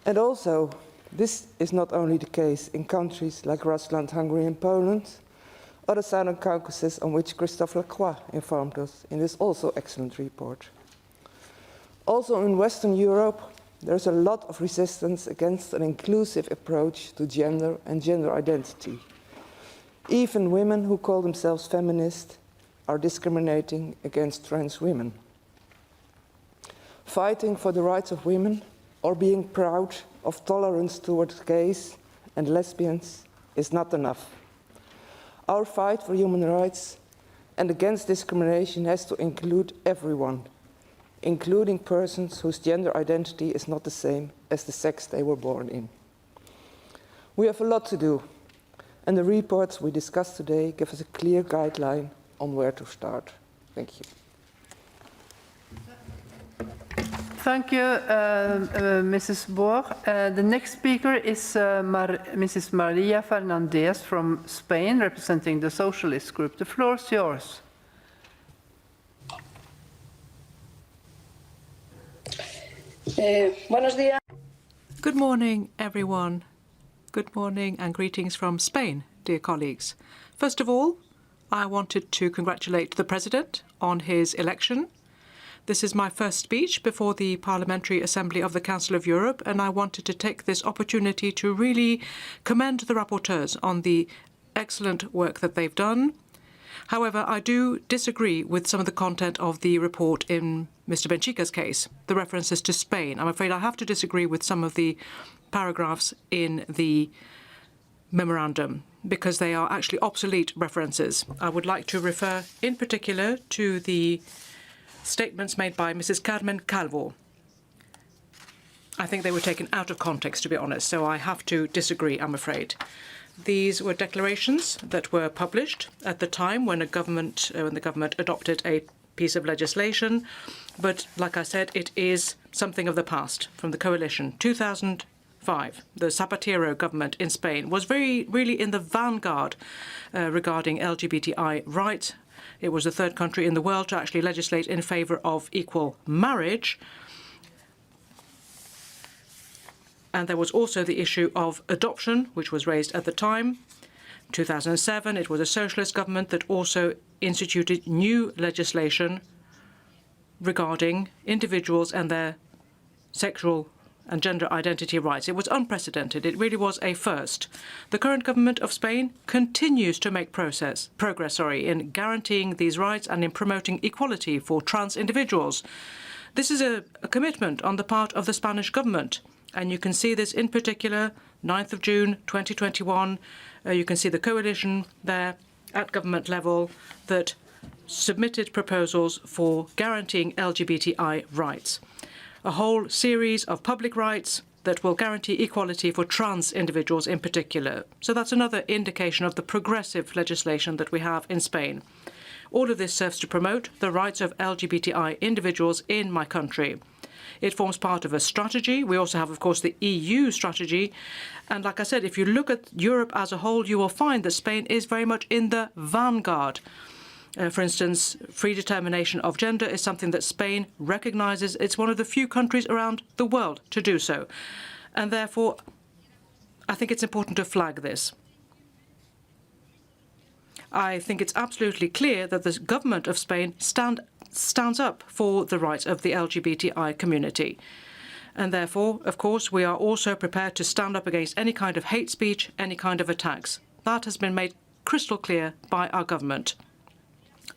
And also, this is not only the case in countries like Russia, Hungary and Poland. or the Southern Caucasus, on which Christophe Lacroix informed us in this also excellent report. Also in Western Europe, there's a lot of resistance against an inclusive approach to gender and gender identity. Even women who call themselves feminist are discriminating against trans women. Fighting for the rights of women or being proud of tolerance towards gays and lesbians is not enough. Our fight for human rights and against discrimination has to include everyone, including persons whose gender identity is not the same as the sex they were born in. We have a lot to do, and the reports we discussed today give us a clear guideline on where to start. Thank you. Thank you, Mrs. Boer. The next speaker is Mrs. Maria Fernandez from Spain, representing the Socialist Group. The floor is yours. Buenos días. Good morning, everyone. Good morning and greetings from Spain, dear colleagues. First of all, I wanted to congratulate the President on his election. This is my first speech before the Parliamentary Assembly of the Council of Europe, and I wanted to take this opportunity to really commend the rapporteurs on the excellent work that they've done. However, I do disagree with some of the content of the report in Mr. Benfica's case, the references to Spain. I'm afraid I have to disagree with some of the paragraphs in the memorandum because they are actually obsolete references. I would like to refer in particular to the statements made by Mrs. Carmen Calvo. I think they were taken out of context, to be honest, so I have to disagree, I'm afraid. These were declarations that were published at the time when the government adopted a piece of legislation. But like I said, it is something of the past from the coalition. 2005, the Zapatero government in Spain was really in the vanguard regarding LGBTI rights. It was the third country in the world to actually legislate in favor of equal marriage. And there was also the issue of adoption, which was raised at the time. 2007, it was a socialist government that also instituted new legislation regarding individuals and their sexual and gender identity rights. It was unprecedented. It really was a first. The current government of Spain continues to make progress in guaranteeing these rights and in promoting equality for trans individuals. This is a commitment on the part of the Spanish government. And you can see this in particular, 9th of June 2021. You can see the coalition there at government level that submitted proposals for guaranteeing LGBTI rights. A whole series of public rights that will guarantee equality for trans individuals in particular. So that's another indication of the progressive legislation that we have in Spain. All of this serves to promote the rights of LGBTI individuals in my country. It forms part of a strategy. We also have, of course, the EU strategy. And like I said, if you look at Europe as a whole, you will find that Spain is very much in the vanguard. For instance, free determination of gender is something that Spain recognizes. It's one of the few countries around the world to do so. And therefore, I think it's important to flag this. I think it's absolutely clear that the government of Spain stands up for the rights of the LGBTI community. And therefore, of course, we are also prepared to stand up against any kind of hate speech, any kind of attacks. That has been made crystal clear by our government.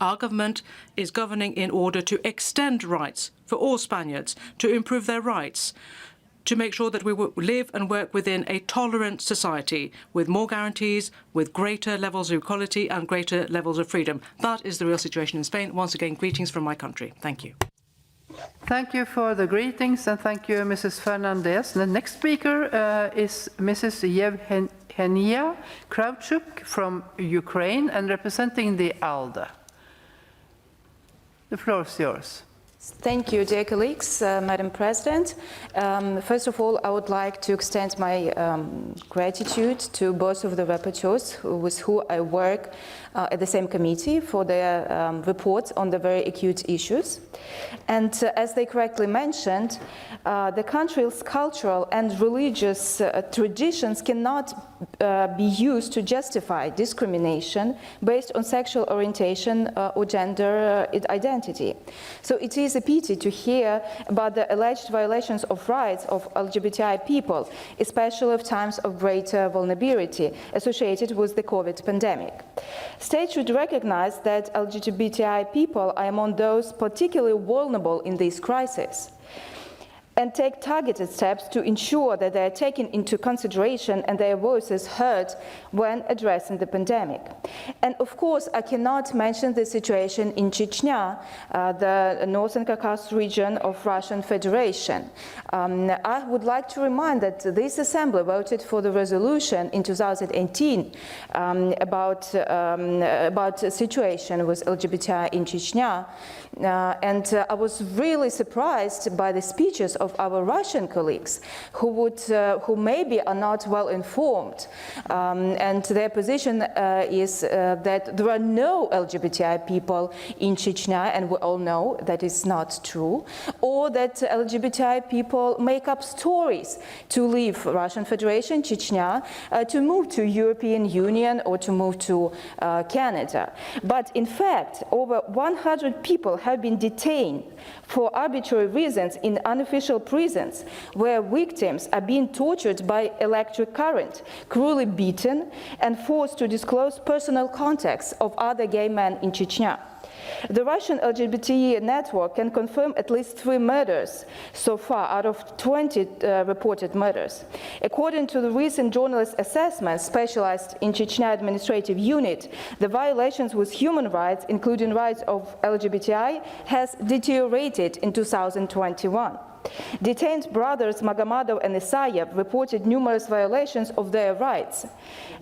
Our government is governing in order to extend rights for all Spaniards, to improve their rights, to make sure that we live and work within a tolerant society with more guarantees, with greater levels of equality and greater levels of freedom. That is the real situation in Spain. Once again, greetings from my country. Thank you. Thank you for the greetings, and thank you, Mrs. Fernandez. The next speaker is Mrs. Yevgenia Kravchuk from Ukraine and representing the ALDE. The floor is yours. Thank you, dear colleagues, Madam President. First of all, I would like to extend my gratitude to both of the rapporteurs with who I work at the same committee for their reports on the very acute issues. And as they correctly mentioned, the country's cultural and religious traditions cannot be used to justify discrimination based on sexual orientation or gender identity. So it is a pity to hear about the alleged violations of rights of LGBTI people, especially of times of greater vulnerability associated with the COVID pandemic. States should recognize that LGBTI people are among those particularly vulnerable in this crisis, and take targeted steps to ensure that they are taken into consideration and their voices heard when addressing the pandemic. And of course, I cannot mention the situation in Chechnya, the Northern Caucasus region of Russian Federation. I would like to remind that this assembly voted for the resolution in 2018 about the situation with LGBTI in Chechnya. And I was really surprised by the speeches of our Russian colleagues who maybe are not well informed, and their position is that there are no LGBTI people in Chechnya, and we all know that is not true, or that LGBTI people make up stories to leave Russian Federation, Chechnya, to move to European Union or to move to Canada. But in fact, over 100 people have been detained for arbitrary reasons in unofficial prisons, where victims are being tortured by electric current, cruelly beaten, and forced to disclose personal contacts of other gay men in Chechnya. The Russian LGBT network can confirm at least 3 murders so far out of 20 reported murders. According to the recent journalist assessment specialized in Chechnya Administrative Unit, the violations with human rights, including rights of LGBTI, has deteriorated in 2021. Detained brothers Magomadov and Isayev reported numerous violations of their rights,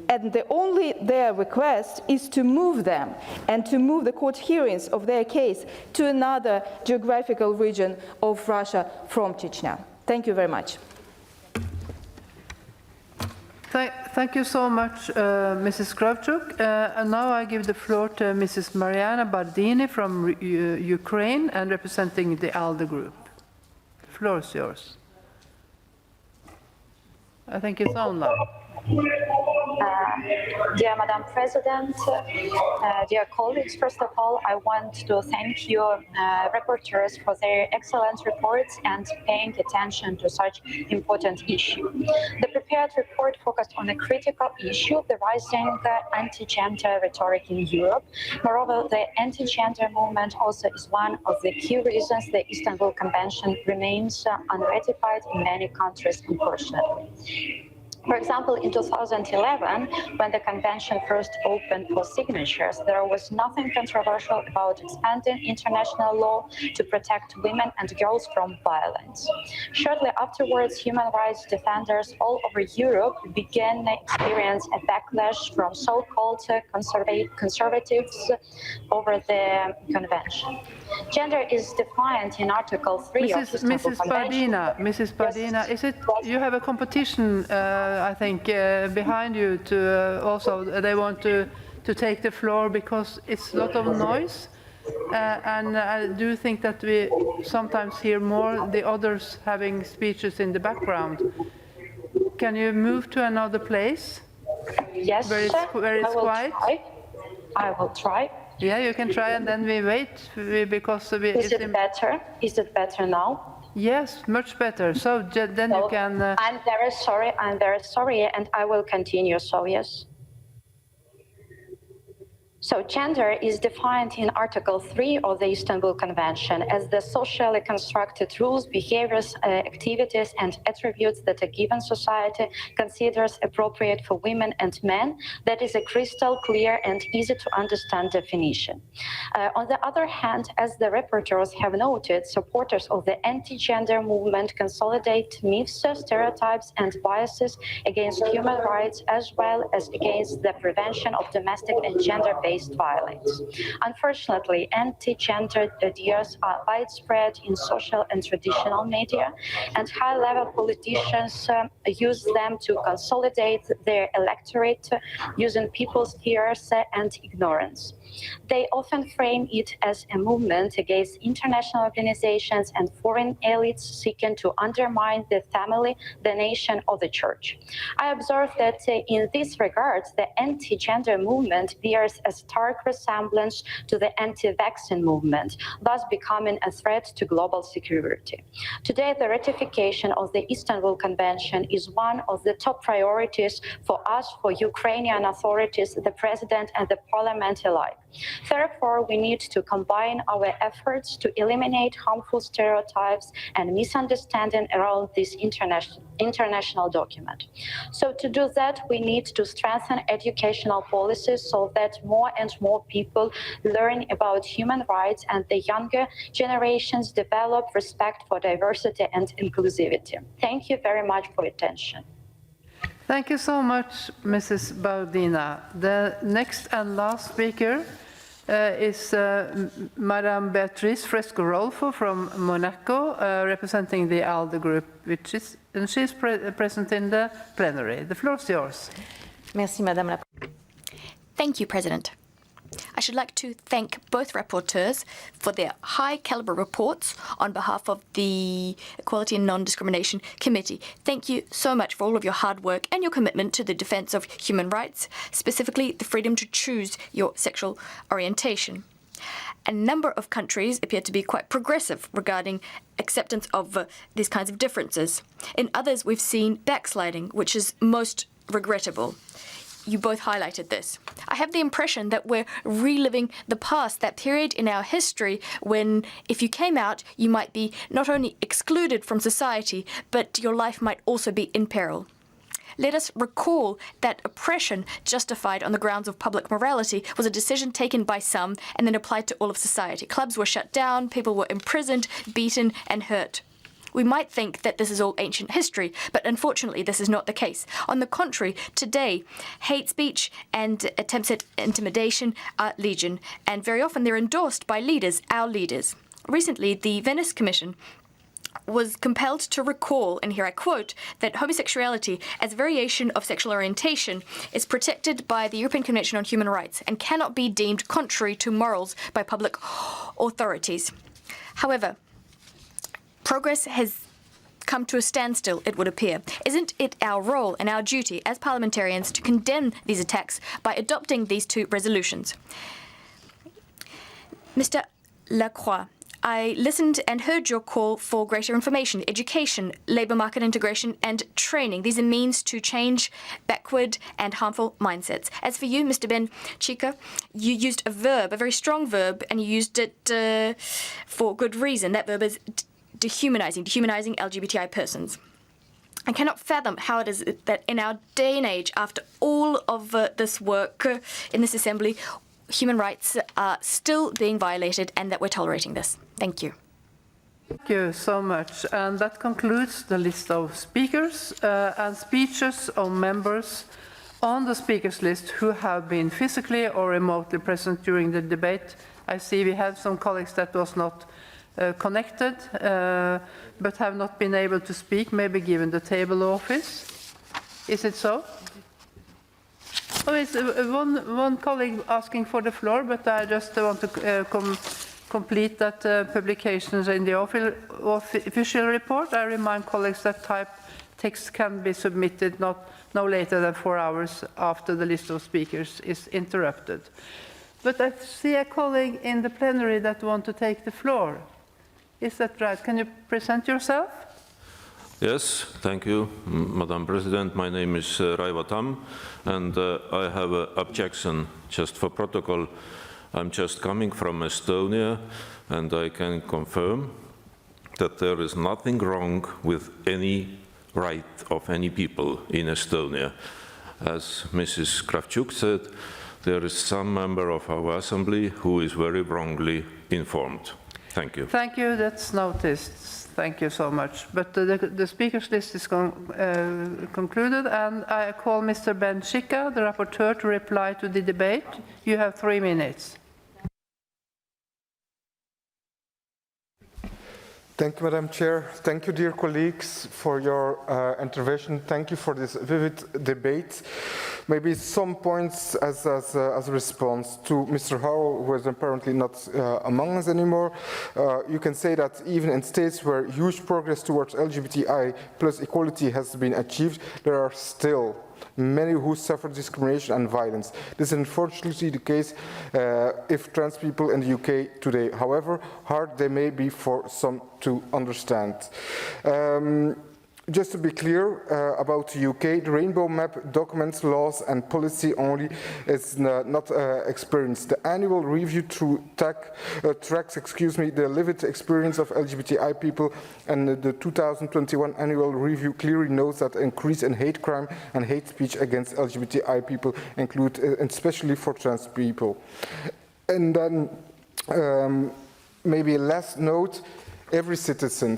and their request is to move them and to move the court hearings of their case to another geographical region of Russia from Chechnya. Thank you very much. Thank you so much, Mrs. Kravchuk. And now I give the floor to Mrs. Mariana Bardini from Ukraine and representing the ALDE group. The floor is yours. I think it's on now. Dear Madam President, dear colleagues, first of all, I want to thank you, rapporteurs, for their excellent reports and paying attention to such important issue. The prepared report focused on a critical issue, the rising anti-gender rhetoric in Europe. Moreover, the anti-gender movement also is one of the key reasons the Istanbul Convention remains unratified in many countries, unfortunately. For example, in 2011, when the convention first opened for signatures, there was nothing controversial about expanding international law to protect women and girls from violence. Shortly afterwards, human rights defenders all over Europe began to experience a backlash from so-called conservatives over the convention. Gender is defined in Article 3 of the Istanbul Convention. Mrs. Bardina, is it you have a competition? I think behind you to also they want to take the floor because it's a lot of noise, and I do think that we sometimes hear more the others having speeches in the background. Can you move to another place? Yes, where it's quiet? I will try. Yeah, you can try, and then we wait because is it better? Is it better now? Yes, much better. So then you can. I'm very sorry, and I will continue. So yes. So gender is defined in Article 3 of the Istanbul Convention as the socially constructed rules, behaviors, activities, and attributes that a given society considers appropriate for women and men. That is a crystal clear and easy to understand definition. On the other hand, as the rapporteurs have noted, supporters of the anti-gender movement consolidate myths, stereotypes, and biases against human rights, as well as against the prevention of domestic and gender-based gender-based violence. Unfortunately, anti-gender ideas are widespread in social and traditional media, and high-level politicians use them to consolidate their electorate using people's fears and ignorance. They often frame it as a movement against international organizations and foreign elites seeking to undermine the family, the nation, or the church. I observe that in this regard, the anti-gender movement bears a stark resemblance to the anti-vaccine movement, thus becoming a threat to global security. Today, the ratification of the Istanbul Convention is one of the top priorities for us, for Ukrainian authorities, the President, and the Parliament alike. Therefore, we need to combine our efforts to eliminate harmful stereotypes and misunderstanding around this international document. So to do that, we need to strengthen educational policies so that more and more people learn about human rights and the younger generations develop respect for diversity and inclusivity. Thank you very much for your attention. Thank you so much, Mrs. Baudina. The next and last speaker is Madame Beatrice Fresco-Rolfo from Monaco, representing the ALDE group, and she's present in the plenary. The floor is yours. Merci, Madame la. Thank you, President. I should like to thank both rapporteurs for their high-caliber reports on behalf of the Equality and Non-Discrimination Committee. Thank you so much for all of your hard work and your commitment to the defense of human rights, specifically the freedom to choose your sexual orientation. A number of countries appear to be quite progressive regarding acceptance of these kinds of differences. In others, we've seen backsliding, which is most regrettable. You both highlighted this. I have the impression that we're reliving the past, that period in our history when if you came out, you might be not only excluded from society, but your life might also be in peril. Let us recall that oppression justified on the grounds of public morality was a decision taken by some and then applied to all of society. Clubs were shut down, people were imprisoned, beaten, and hurt. We might think that this is all ancient history, but unfortunately this is not the case. On the contrary, today, hate speech and attempts at intimidation are legion, and very often they're endorsed by leaders, our leaders. Recently, the Venice Commission was compelled to recall, and here I quote, that homosexuality as a variation of sexual orientation is protected by the European Convention on Human Rights and cannot be deemed contrary to morals by public authorities. However, progress has come to a standstill, it would appear. Isn't it our role and our duty as parliamentarians to condemn these attacks by adopting these two resolutions? Mr. Lacroix, I listened and heard your call for greater information, education, labour market integration and training. These are means to change backward and harmful mindsets. As for you, Mr. Benčica, you used a verb, a very strong verb, and you used it for good reason. That verb is dehumanizing LGBTI persons. I cannot fathom how it is that in our day and age, after all of this work in this assembly, human rights are still being violated and that we're tolerating this. Thank you. Thank you so much. And that concludes the list of speakers and speeches of members on the speakers list who have been physically or remotely present during the debate. I see we have some colleagues that was not connected, but have not been able to speak, maybe given the table office. Is it so? Oh, it's one colleague asking for the floor, but I just want to complete that publications in the official report. I remind colleagues that typed text can be submitted no later than 4 hours after the list of speakers is interrupted. But I see a colleague in the plenary that wants to take the floor. Is that right? Can you present yourself? Yes, thank you, Madam President. My name is Raivo Tamm, and I have an objection just for protocol. I'm just coming from Estonia, and I can confirm that there is nothing wrong with any right of any people in Estonia. As Mrs. Kravchuk said, there is some member of our assembly who is very wrongly informed. Thank you. Thank you. That's noticed. Thank you so much. But the speakers list is concluded, and I call Mr. Blencathra, the rapporteur, to reply to the debate. You have 3 minutes. Thank you, Madam Chair. Thank you, dear colleagues, for your intervention. Thank you for this vivid debate. Maybe some points as a response to Mr. Howell, who is apparently not among us anymore. You can say that even in states where huge progress towards LGBTI plus equality has been achieved, there are still many who suffer discrimination and violence. This is unfortunately the case if trans people in the UK today. However hard they may be for some to understand. Just to be clear about the UK, the Rainbow Map documents laws and policy only is not experience. The annual review tracks the lived experience of LGBTI people, and the 2021 annual review clearly notes that increase in hate crime and hate speech against LGBTI people include, especially for trans people. And then maybe a last note, every citizen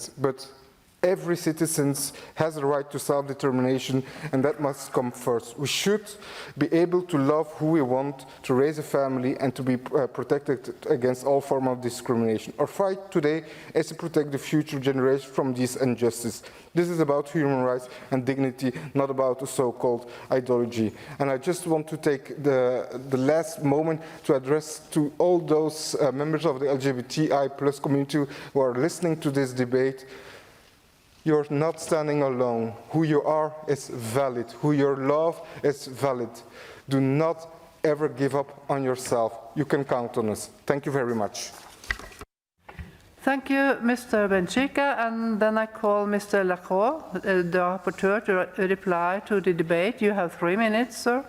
has the right to self-determination, and that must come first. We should be able to love who we want, to raise a family, and to be protected against all form of discrimination. Our fight today is to protect the future generation from these injustices. This is about human rights and dignity, not about a so-called ideology. And I just want to take the last moment to address to all those members of the LGBTI plus community who are listening to this debate. You're not standing alone. Who you are is valid. Who you love is valid. Do not ever give up on yourself. You can count on us. Thank you very much. Thank you, Mr. Blencathra, and then I call Mr. Lacroix, the rapporteur, to reply to the debate. You have 3 minutes, sir.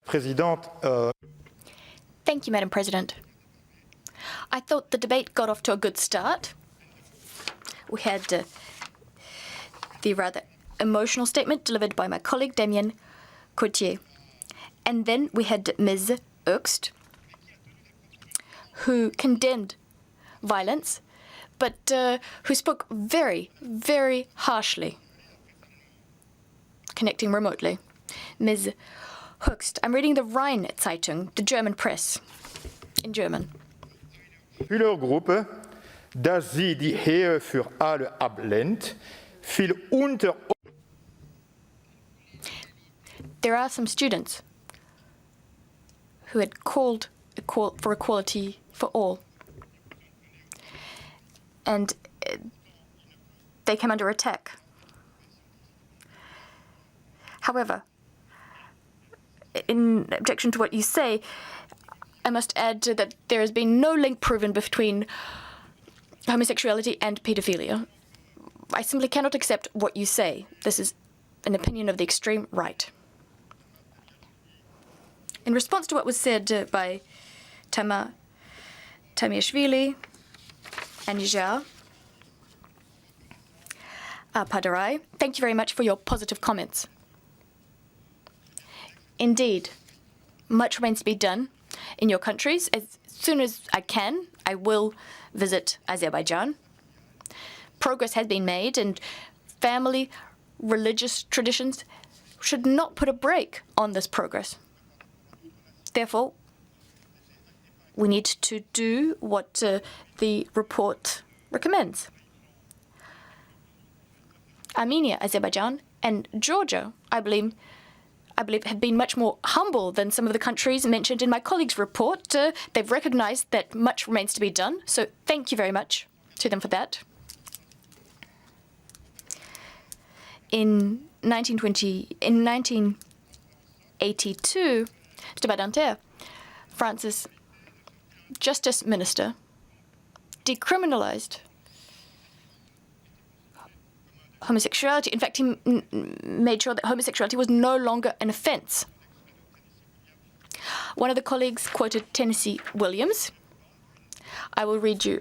Présidente, Thank you, Madam President. I thought the debate got off to a good start. We had the rather emotional statement delivered by my colleague Damien Courtier. And then we had Ms. Erkst, who condemned violence, but who spoke very, very harshly, connecting remotely. Ms. Höchst, I'm reading the Rhein-Zeitung, the German press, in German. Schülergruppe, dass sie die Ehe für alle ablehnt, fiel unter. There are some students who had called for equality for all, and they came under attack. However, in objection to what you say, I must add that there has been no link proven between homosexuality and pedophilia. I simply cannot accept what you say. This is an opinion of the extreme right. In response to what was said by Tamiashvili and Nijar Padarai, thank you very much for your positive comments. Indeed, much remains to be done in your countries. As soon as I can, I will visit Azerbaijan. Progress has been made, and family, religious traditions should not put a brake on this progress. Therefore, we need to do what the report recommends. Armenia, Azerbaijan, and Georgia, I believe, have been much more humble than some of the countries mentioned in my colleague's report. They've recognized that much remains to be done, so thank you very much to them for that. In 1982, Mr. Badinter, France's Justice Minister, decriminalized homosexuality. In fact, he made sure that homosexuality was no longer an offense. One of the colleagues quoted Tennessee Williams. I will read you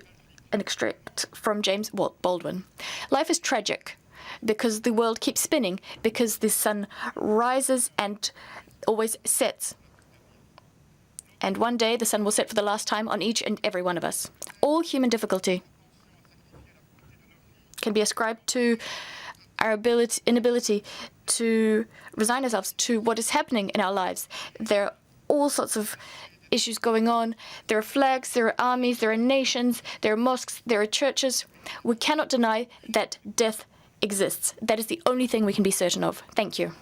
an extract from James Baldwin. Life is tragic because the world keeps spinning, because the sun rises and always sets. And one day the sun will set for the last time on each and every one of us. All human difficulty can be ascribed to our inability to resign ourselves to what is happening in our lives. There are all sorts of issues going on. There are flags, there are armies, there are nations, there are mosques, there are churches. We cannot deny that death exists. That is the only thing we can be certain of. Thank you.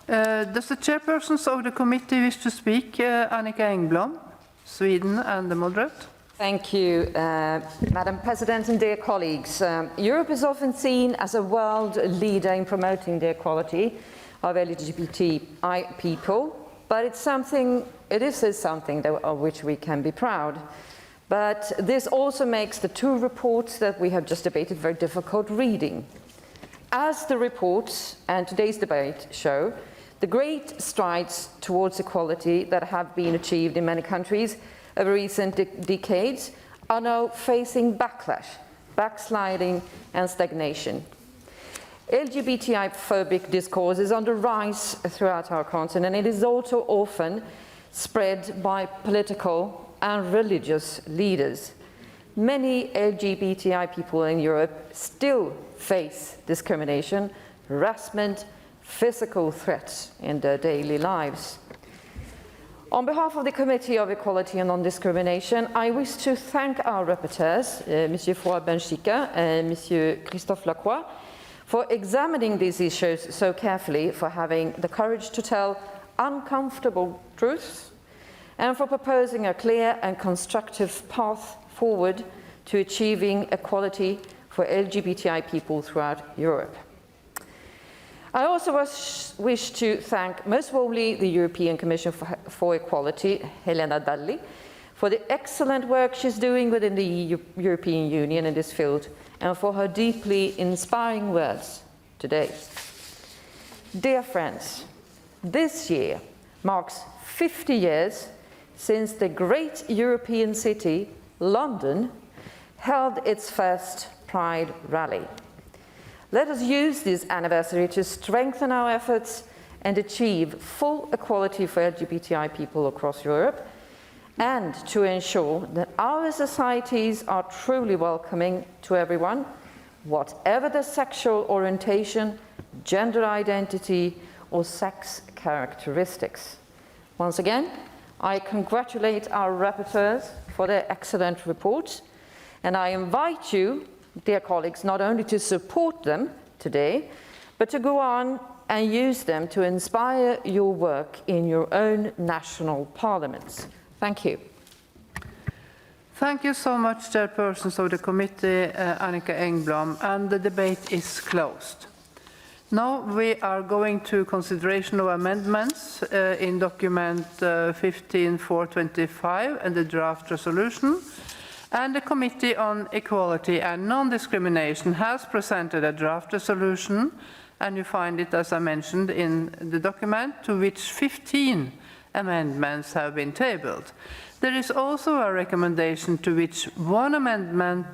Does the chairpersons of the committee wish to speak? Annika Engblom, Sweden and the moderate. Thank you, Madam President and dear colleagues. Europe is often seen as a world leader in promoting the equality of LGBTI people, but it is something of which we can be proud. But this also makes the two reports that we have just debated very difficult reading. As the reports and today's debate show, the great strides towards equality that have been achieved in many countries over recent decades are now facing backlash, backsliding and stagnation. LGBTI-phobic discourse is on the rise throughout our continent. It is also often spread by political and religious leaders. Many LGBTI people in Europe still face discrimination, harassment, physical threats in their daily lives. On behalf of the Committee of Equality and Non-Discrimination, I wish to thank our rapporteurs, Monsieur Blencathra and Monsieur Christophe Lacroix, for examining these issues so carefully, for having the courage to tell uncomfortable truths, and for proposing a clear and constructive path forward to achieving equality for LGBTI people throughout Europe. I also wish to thank most warmly the European Commission for Equality, Helena Dalli, for the excellent work she's doing within the European Union in this field, and for her deeply inspiring words today. Dear friends, this year marks 50 years since the great European city, London, held its first Pride rally. Let us use this anniversary to strengthen our efforts and achieve full equality for LGBTI people across Europe, and to ensure that our societies are truly welcoming to everyone, whatever their sexual orientation, gender identity, or sex characteristics. Once again, I congratulate our rapporteurs for their excellent reports, and I invite you, dear colleagues, not only to support them today, but to go on and use them to inspire your work in your own national parliaments. Thank you. Thank you so much, chairpersons of the committee, Annika Engblom, and the debate is closed. Now we are going to consideration of amendments in document 15/425 and the draft resolution. And the Committee on Equality and Non-Discrimination has presented a draft resolution, and you find it, as I mentioned, in the document, to which 15 amendments have been tabled. There is also a recommendation to which one amendment